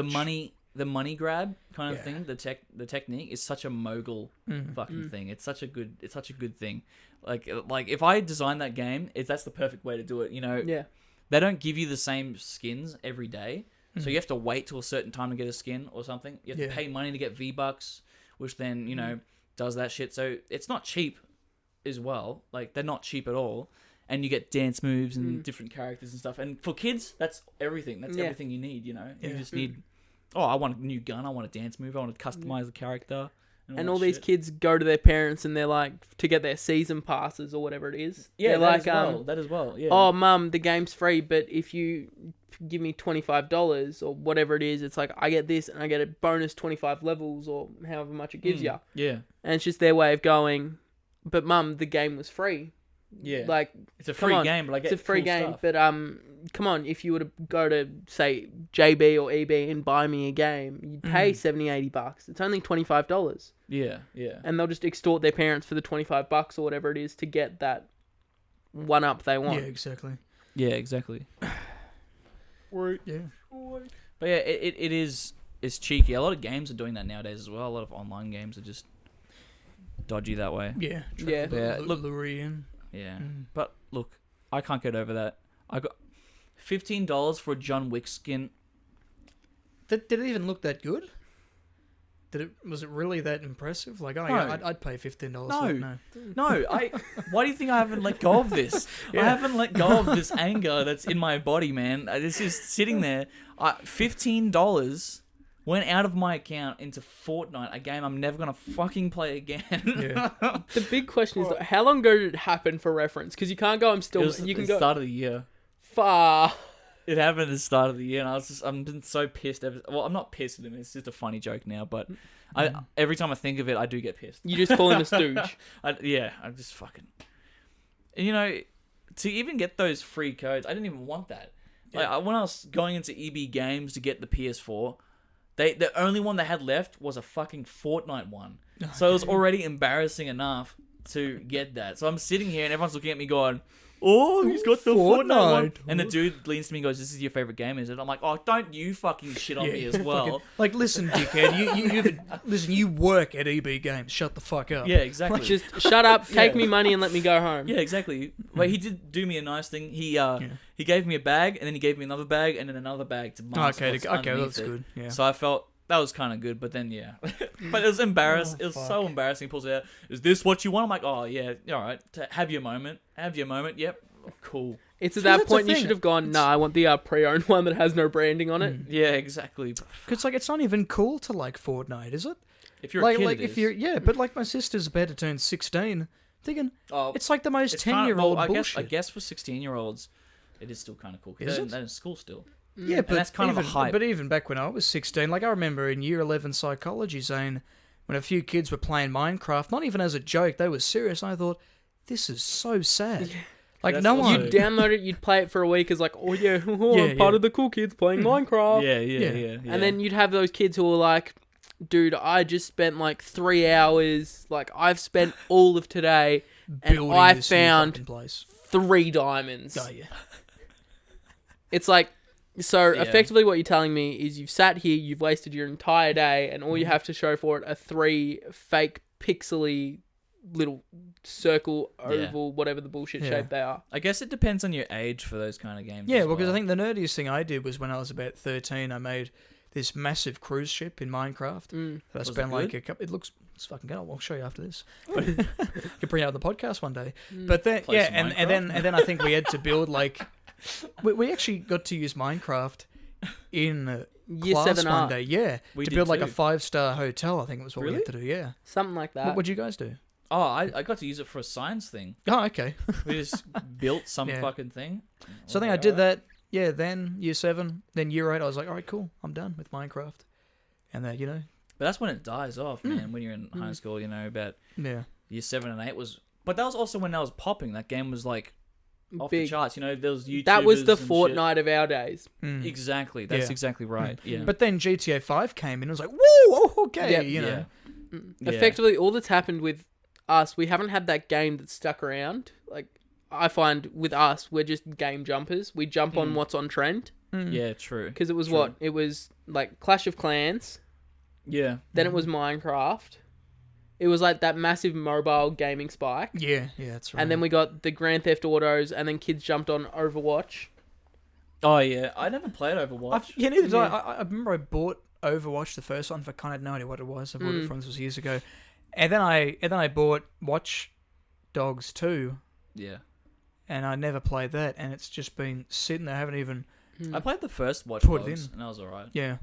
The money grab kind of thing, the technique is such a mogul fucking thing. It's such a good thing. Like if I designed that game, that's the perfect way to do it. You know, they don't give you the same skins every day, so you have to wait till a certain time to get a skin or something. You have to pay money to get V-Bucks, which then does that shit. So it's not cheap as well. Like they're not cheap at all. And you get dance moves and different characters and stuff. And for kids, that's everything. That's everything you need. You know, you just need. Oh, I want a new gun. I want a dance move. I want to customize the character. And all these kids go to their parents and they're like, to get their season passes or whatever it is. Yeah, they're that as well. Yeah. Oh, mum, the game's free, but if you give me $25 or whatever it is, it's like, I get this and I get a bonus 25 levels or however much it gives you. Yeah. And it's just their way of going, but mum, the game was free. Yeah, like it's a free game, but I get it's a free cool game. stuff. But come on, if you were to go to say JB or EB and buy me a game, you'd pay $70-$80. It's only $25. Yeah, and they'll just extort their parents for the $25 or whatever it is to get that one up they want. Yeah, exactly. Right. Yeah. But yeah, it's cheeky. A lot of games are doing that nowadays as well. A lot of online games are just dodgy that way. Yeah. Look, Lurian. Yeah, but look, I can't get over that. I got $15 for a John Wick skin. Did it even look that good? Was it really that impressive? Like, oh, no. yeah, I'd pay $15 for it. No. Why do you think I haven't let go of this? I haven't let go of this anger that's in my body, man. This is sitting there. $15 went out of my account into Fortnite, a game I'm never going to fucking play again. The big question is, how long ago did it happen for reference? Because you can't go, you can go... start of the year. Far. It happened at the start of the year, and I'm been so pissed. Well, I'm not pissed at him. It's just a funny joke now, but every time I think of it, I do get pissed. You just call him a stooge. I'm just fucking... You know, to even get those free codes, I didn't even want that. Like, when I was going into EB Games to get the PS4... The only one they had left was a fucking Fortnite one. So it was already embarrassing enough to get that. So I'm sitting here and everyone's looking at me going, oh, he's got the Fortnite one. And the dude leans to me and goes, this is your favorite game, is it? I'm like, oh, don't you fucking shit on me as well. Like, listen, dickhead, you work at EB Games. Shut the fuck up. Yeah, exactly. Just shut up, take me money and let me go home. Yeah, exactly. But he did do me a nice thing. He gave me a bag, and then he gave me another bag, and then another bag to mask okay, that's good. Yeah. So I felt that was kind of good, but then but it was embarrassing. It was so embarrassing. He pulls it out. Is this what you want? I'm like, oh yeah, all right. Have your moment. Yep, cool. It's at that point you should have gone, nah, I want the pre-owned one that has no branding on it. Yeah, exactly. Because like it's not even cool to like Fortnite, is it? If you're a kid, if you're but like my sister's about to turn 16, thinking it's like the most 10-year-old bullshit. I guess for 16-year-olds, it is still kind of cool. Is it? They're in school still. Yeah, but that's kind of a hype. But even back when I was 16, like I remember in year 11 psychology, Zane, when a few kids were playing Minecraft, not even as a joke, they were serious. And I thought, this is so sad. Like no one. You'd download it, you'd play it for a week, as like, I'm part of the cool kids playing Minecraft. Yeah. And then you'd have those kids who are like, dude, I just spent like 3 hours. Like I've spent all of today, and I found 3 diamonds. Oh yeah. It's like. So, effectively what you're telling me is you've sat here, you've wasted your entire day, and all you have to show for it are 3 fake pixely little circle, oval, whatever the bullshit shape they are. I guess it depends on your age for those kind of games. Yeah, as well, because I think the nerdiest thing I did was when I was about 13, I made this massive cruise ship in Minecraft. That I spent like a couple. It's fucking good. I'll show you after this. But you can bring it out on the podcast one day. But then, Play yeah, some and then I think we had to build like we actually got to use Minecraft in Year class 7 one art. day. Yeah, We to did build like a too. 5-star hotel. I think was what we had to do. Yeah. Something like that. What would you guys do? Oh, I got to use it for a science thing. Oh, okay. We just built some Yeah. fucking thing. So I think I did that. Yeah. Then year 7, then year 8. I was like, all right, cool. I'm done with Minecraft. And that, you know. But that's when it dies off, man. When you're in high school, you know, about Yeah. year 7 and 8 was. But that was also when I was popping. That game was like off the Big. charts. You know, there was YouTubers. That was the and shit. Fortnite of our days. Exactly. That's Yeah. exactly right. Yeah. But then GTA 5 came in. And it was like, whoa, okay, Yep. you know. Yeah. Effectively, all that's happened with us, we haven't had that game that stuck around. Like, I find with us, we're just game jumpers. We jump on what's on trend. Yeah, true. Because it was what? It was like Clash of Clans. Yeah. Then it was Minecraft. It was like that massive mobile gaming spike. Yeah, that's right. And then we got the Grand Theft Autos, and then kids jumped on Overwatch. Oh yeah, I never played Overwatch. Yeah, neither did I. I remember I bought Overwatch, the first one, for kind of no idea what it was. I bought it from this was years ago. And then I bought Watch Dogs 2, Yeah. and I never played that, and it's just been sitting there. I haven't even I played the first Watch Put it Dogs, in. and that was alright. yeah.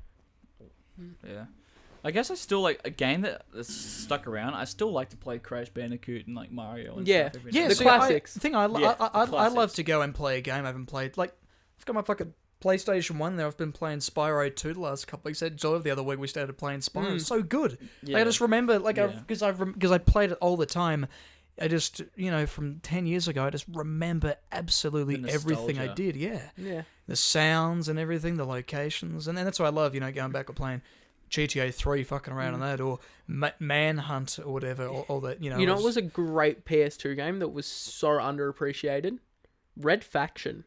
Yeah. I guess I still like a game that's stuck around. I still like to play Crash Bandicoot and like Mario and Yeah. stuff. every Yeah, now The and see, then. classics. The thing I Yeah, the love classics. to go and play a game I haven't played. Like, I've got my fucking PlayStation 1 there. I've been playing Spyro 2 the last couple of weeks. I had Joy the other week we started playing Spyro. It was so good. Like, I Yeah. just remember, like, Yeah. because I played it all the time. I just, you know, from 10 years ago, I just remember absolutely The everything I nostalgia. did. Yeah. Yeah. The sounds and everything, the locations. And then that's what I love, you know, going back and playing GTA 3, fucking around on that, or Manhunt or whatever, or that, you know. You know, it was a great PS2 game that was so underappreciated? Red Faction.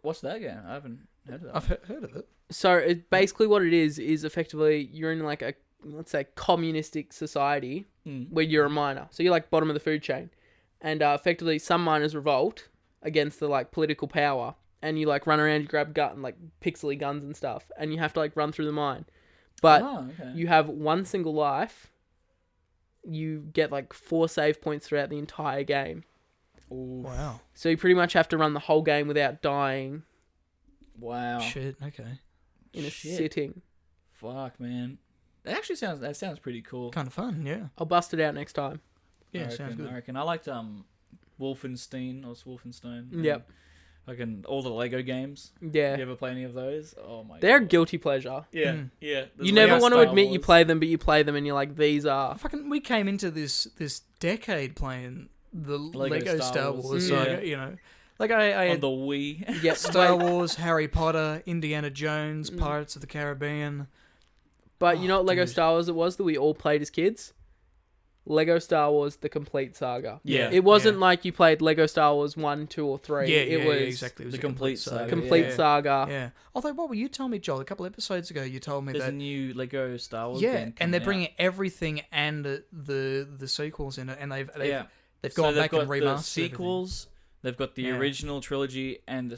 What's that game? I haven't heard of that. I've heard of it. So it, basically what it is effectively you're in like a, let's say, communistic society where you're a miner. So you're like bottom of the food chain. And effectively some miners revolt against the like political power. And you like run around, you grab like pixely guns and stuff. And you have to like run through the mine. But okay. you have one single life. You get like 4 save points throughout the entire game. Wow. So you pretty much have to run the whole game without dying Wow. Shit, okay. in a Shit. sitting. Fuck, man. That sounds pretty cool. Kind of fun, yeah. I'll bust it out next time. Yeah, I sounds reckon, good. I reckon. I liked Wolfenstein or Wolfenstein. Yep. Fucking all the Lego games. Yeah. You ever play any of those? Oh my They're a god. guilty pleasure. Yeah, yeah. There's You never Lego want to Star admit you Wars. play them, but you play them and you're like, these are... Fucking, we came into this decade playing the Lego Star Wars Yeah. saga, you know. Like, I on had the Wii. Yeah, Star Wars, Harry Potter, Indiana Jones, Pirates of the Caribbean. But you know what Lego dude. Star Wars it was that we all played as kids? Lego Star Wars, the complete saga. Yeah. It wasn't Yeah. like you played Lego Star Wars 1, 2, or 3. Yeah, it yeah, was exactly. It was the a complete saga. complete yeah. saga. Yeah. Although, what were you telling me, Joel? A couple episodes ago, you told me There's a that. new Lego Star Wars Yeah, game and they're coming bringing everything and the sequels in it, and they've Yeah. they've So gone they've back got and the remastered sequels. They've got the Yeah. original trilogy and the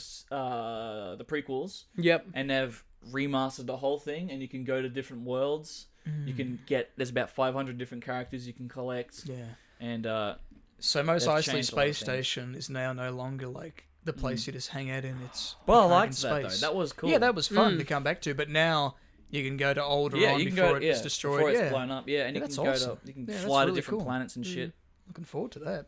prequels, Yep. and they've remastered the whole thing. And you can go to different worlds. You can get there's about 500 different characters you can collect. everything. Yeah. And So Mos They've Eisley changed a lot of Space things. Station is now no longer like the place you just hang out in. It's well, I kind of liked in that though. space. That was cool. Yeah, that was fun to come back to. But now you can go to Alderaan yeah. You can before go it's destroyed. before yeah, it's blown up. Yeah, and Yeah, you that's can go awesome. to you can Yeah, that's fly to really different cool. planets and shit. looking forward to that.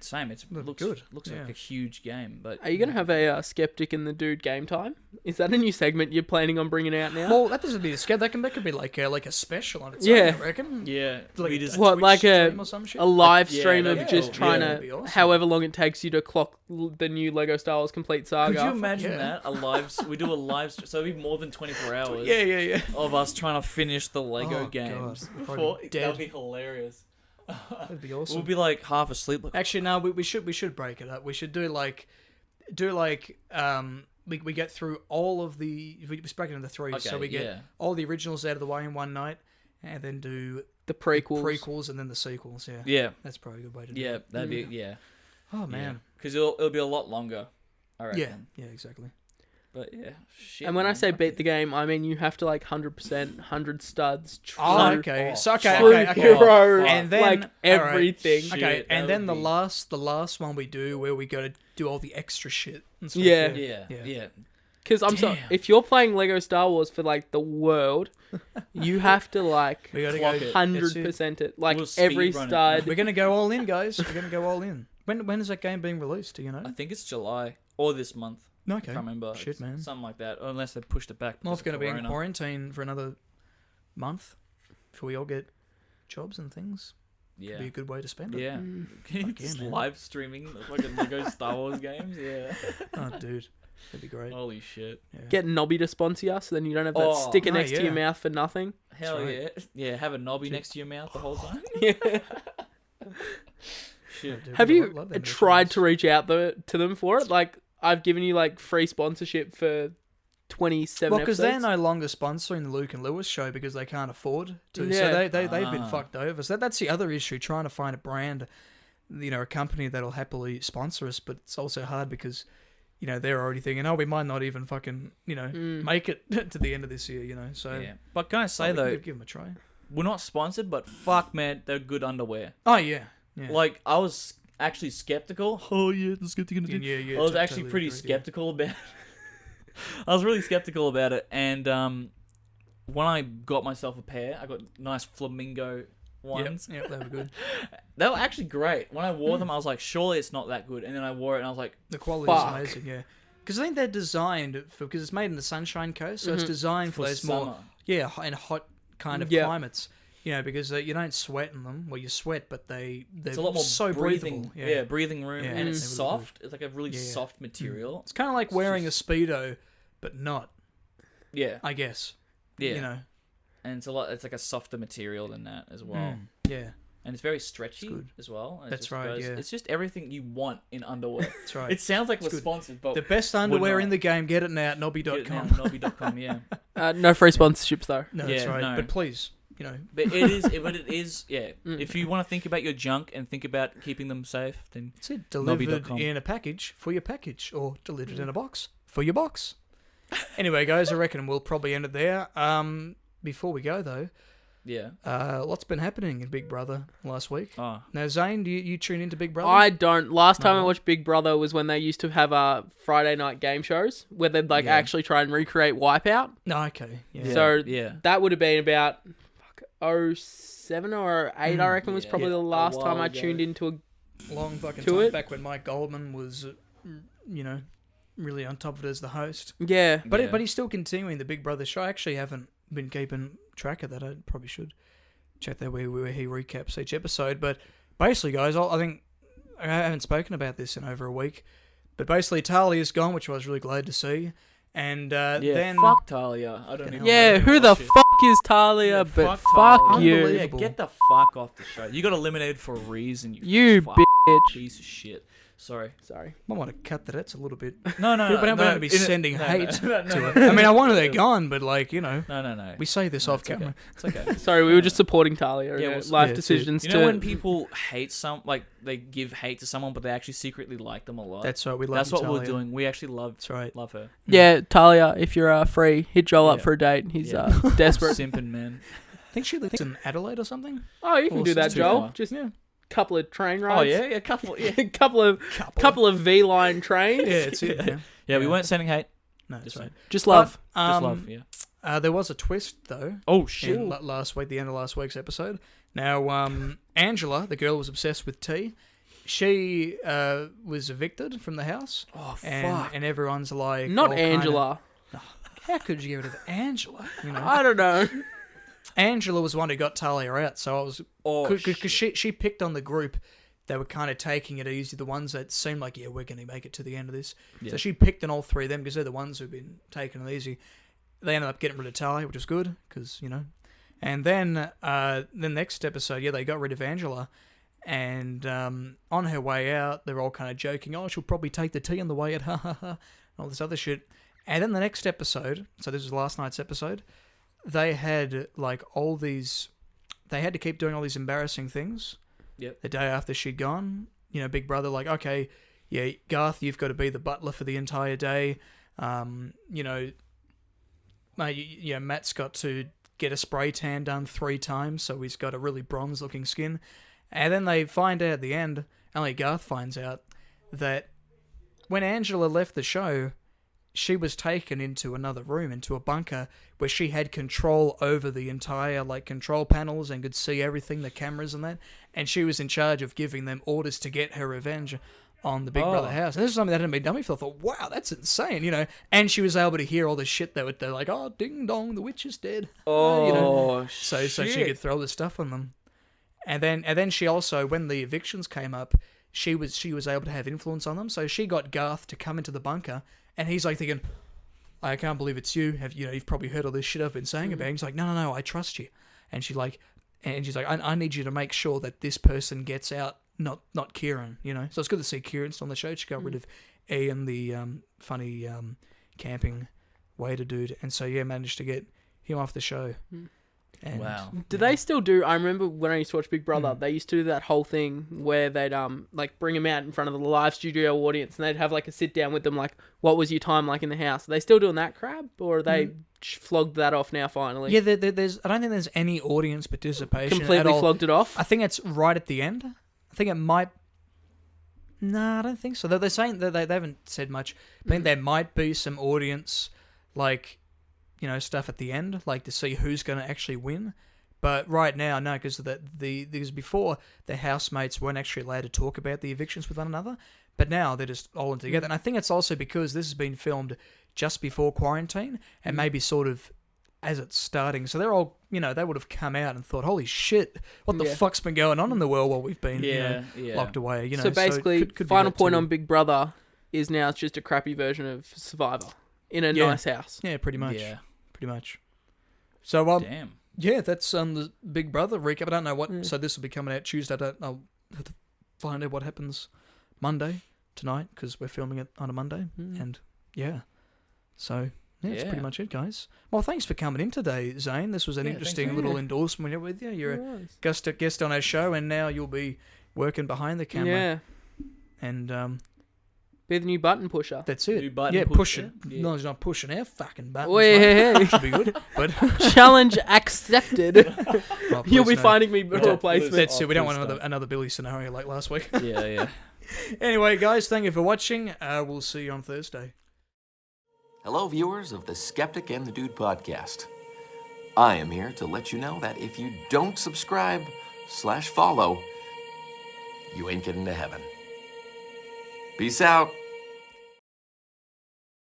Same. It looks good. Looks Yeah. like a huge game. But Are you going to have a Skeptic and the Dude game time? Is that a new segment you're planning on bringing out now? Well, that doesn't be a scare. That could be like a special on its Yeah. own. I reckon. yeah, Like we just a What, Twitch like a- stream or some shit? A live Yeah, stream that'd of be just cool. trying Yeah, to, that'd be awesome. however long it takes you to clock the new Lego Star Wars complete saga. Could you imagine Yeah. that? We do a live so it'd be more than 24 hours Yeah. of us trying to finish the Lego Oh, games. God. Before, Probably that'd dead. be hilarious. That'd be awesome. We'll be like half asleep. Like, Actually, no. We should break it up. We should do like we get through all of the we break it into 3. Okay, So we get yeah. all the originals out of the way in one night, and then do The prequels. prequels and then the sequels. Yeah, Yeah. that's probably a good way to do Yeah, it. that'd be yeah. Oh man. Because it'll be a lot longer. I reckon. Yeah, exactly. But yeah, shit. And when I man. say beat the game, I mean you have to like 100%, 100 studs, true, Oh, okay. So okay, true okay, okay. hero, And then like all right. everything. Shit, Okay, that and then would the last one we do where we go to do all the extra shit. And stuff, Yeah. Yeah. Because if you're playing Lego Star Wars for like the world, you have to like We gotta Clock go it. 100% it. Like We'll every speed run it. stud. We're gonna go all in, guys. We're gonna go all in. When is that game being released? Do you know? I think it's July or this month. No, I okay. can't remember. Shit, It's man. Something like that, unless they pushed it back. Well, because it's gonna of be in Corona. quarantine for another month before we all get jobs and things. Yeah. Be a good way to spend it. Yeah. Mm. Can you Fuck yeah, just man. live streaming like a Lego Star Wars games? Yeah. Oh, dude, that'd be great. Holy shit. Yeah. Get Nobby to sponsor you, so then you don't have that Oh, sticker no, next to your yeah. mouth for nothing. Hell right. yeah. Yeah, have a knobby next to your mouth the whole time. Yeah. Shit. Dude, Have we you love them tried merchandise. to reach out to them for it? Like, I've given you like free sponsorship for 27 Well, because episodes. they're no longer sponsoring the Luke and Lewis show because they can't afford to. Yeah. So they've been Ah. fucked over. So that's the other issue, trying to find a brand, a company that'll happily sponsor us. But it's also hard because, they're already thinking, oh, we might not even fucking, make it to the end of this year, So Yeah. But can I say, we though, could give them a try. we're not sponsored, but fuck, man, they're good underwear. Oh, yeah. Yeah. Like, I was actually skeptical. Oh, yeah, the Skeptic. Yeah, I was actually totally pretty agreed, yeah. skeptical about I was really skeptical about it. And when I got myself a pair, I got nice flamingo ones. Yep, they were good. They were actually great. When I wore them, I was like, surely it's not that good. And then I wore it and I was like, The quality Fuck. is amazing, yeah. Because I think they're designed because it's made in the Sunshine Coast, so it's designed for for those summer. more in hot kind of Yeah. climates. Because you don't sweat in them. Well, you sweat, but they're It's a lot more so breathing. breathable. Yeah, breathing room. Yeah, And it's they're really good. soft. It's like a really Yeah, yeah. soft material. It's kind of like wearing a speedo, but not. Yeah. I guess. Yeah. And it's it's like a softer material than that as well. Yeah, And it's very stretchy good. as well. And it That's just right, yeah. It's just everything you want in underwear. that's right. It sounds like we're good. sponsored, but The best underwear in the game. Get it now at nobby.com. Nobby.com, yeah. No free sponsorships though. No, that's Yeah, right. no. But please, But it is, yeah. If you want to think about your junk and think about keeping them safe, then it's it. Delivered Nobby.com. in a package for your package, or delivered in a box for your box. Anyway, guys, I reckon we'll probably end it there. Before we go though, yeah. what's been happening in Big Brother last week? Oh, Now, Zane, do you tune into Big Brother? I don't. Last time I No. watched Big Brother was when they used to have Friday night game shows where they'd Yeah. actually try and recreate Wipeout. No, okay. Yeah. So yeah. that would have been about 07 or 08, I reckon, was Yeah. probably Yeah, the a last while time I ago. tuned into a... Long fucking To time it. back when Mike Goldman was, really on top of it as the host. Yeah. But Yeah. but he's still continuing the Big Brother show. I actually haven't been keeping track of that. I probably should check that where he recaps each episode. But basically, guys, I think I haven't spoken about this in over a week. But basically, Talia's gone, which I was really glad to see. And Yeah, then fuck Talia. I don't Fucking even Yeah, know who the shit. fuck is Talia? Yeah, But fuck fuck Talia. you. Yeah, Unbelievable. get the fuck off the show. You got eliminated for a reason. You fuck bitch. piece of shit. Sorry. Sorry. I want to cut that. That's a little bit. No, no, But I'm no, going to be sending no, hate no, to no, it. I mean, I wanted it gone, but No, no. we say this off it's okay. camera. It's okay. Sorry, we were just supporting Talia in Yeah, her well, life yeah, decisions You know when people hate they give hate to someone, but they actually secretly like them a lot. That's right. We love That's what we're Talia. doing. We actually That's right. love her. Yeah, Talia, if you're free, hit Joel up Yeah. for a date. He's Yeah. desperate. Simping man. I think she lives in Adelaide or something. Oh, you can Or do that, too Joel. far. Just Yeah. couple of train Oh rides. yeah, a couple. Yeah, couple of V-line trains. Yeah, it's it. Yeah. yeah. We Yeah. weren't sending hate. No, that's Just right. saying. Just love. But, Just love. Yeah. there was a twist though Oh shit. in last week, the end of last week's episode. Now, Angela, the girl who was obsessed with tea, she was evicted from the house, Oh and everyone's like, Not all kinda- Angela. How could you get rid of Angela? I don't know. Angela was the one who got Talia out, so I was Oh, because she picked on the group that were kind of taking it easy, the ones that seemed like, yeah, we're going to make it to the end of this. Yeah. So she picked on all three of them because they're the ones who've been taking it easy. They ended up getting rid of Talia, which was good because And then the next episode, they got rid of Angela, and on her way out, they're all kind of joking, oh, she'll probably take the tea on the way out, ha ha ha, and all this other shit. And then the next episode, so this was last night's episode, they had like all these they had to keep doing all these embarrassing things. Yep. The day after she'd gone, Big Brother, like, okay, yeah, Garth, you've got to be the butler for the entire day. Matt's got to get a spray tan done 3 times, so he's got a really bronze-looking skin. And then they find out at the end, only Garth finds out, that when Angela left the show, she was taken into another room, into a bunker, where she had control over the entire, control panels and could see everything, the cameras and that. And she was in charge of giving them orders to get her revenge on the Big Brother house. And this is something that hadn't been done before. I thought, wow, that's insane, And she was able to hear all the shit that they're like, oh, ding dong, the witch is dead. So she could throw the stuff on them. And then she also, when the evictions came up, she was able to have influence on them. So she got Garth to come into the bunker, and he's like thinking, I can't believe it's you. You've probably heard all this shit I've been saying about. He's like, no, I trust you. And she's like, I need you to make sure that this person gets out, not Kieran. So it's good to see Kieran still on the show. She got rid of Ian, the funny camping waiter dude, and so managed to get him off the show. And, wow. Do they still do? I remember when I used to watch Big Brother, they used to do that whole thing where they'd bring him out in front of the live studio audience, and they'd have a sit down with them, what was your time like in the house? Are they still doing that crap, or are they flogged that off now finally? Yeah, there's. I don't think there's any audience participation. Completely at all. flogged it off. I think it's right at the end. I think it might. No, I don't think so. They're saying that they haven't said much. I think there might be some audience, stuff at the end, to see who's going to actually win. But right now, no, because because before the housemates weren't actually allowed to talk about the evictions with one another. But now they're just all in together. And I think it's also because this has been filmed just before quarantine and maybe sort of as it's starting. So they're all, they would have come out and thought, holy shit, what the fuck's been going on in the world while we've been locked away. So basically, could final point on Big Brother is now it's just a crappy version of Survivor in a nice house. Yeah, pretty much. Yeah. Pretty much. So, damn. Yeah, that's the Big Brother recap. I don't know what. So this will be coming out Tuesday. I'll have to find out what happens Monday tonight because we're filming it on a Monday. And so that's pretty much it, guys. Well, thanks for coming in today, Zane. This was an interesting little endorsement with you. You're a guest on our show, and now you'll be working behind the camera. Yeah. And be the new button pusher. That's it. New button pusher. pusher. Yeah. No, he's not pushing our fucking buttons. Wait. Should be good. But Challenge accepted. Oh, You'll be no. finding me a replacement. That's it. We don't want another Billy scenario like last week. Yeah. Anyway, guys, thank you for watching. We'll see you on Thursday. Hello, viewers of the Skeptic and the Dude podcast. I am here to let you know that if you don't subscribe/follow, you ain't getting to heaven. Peace out.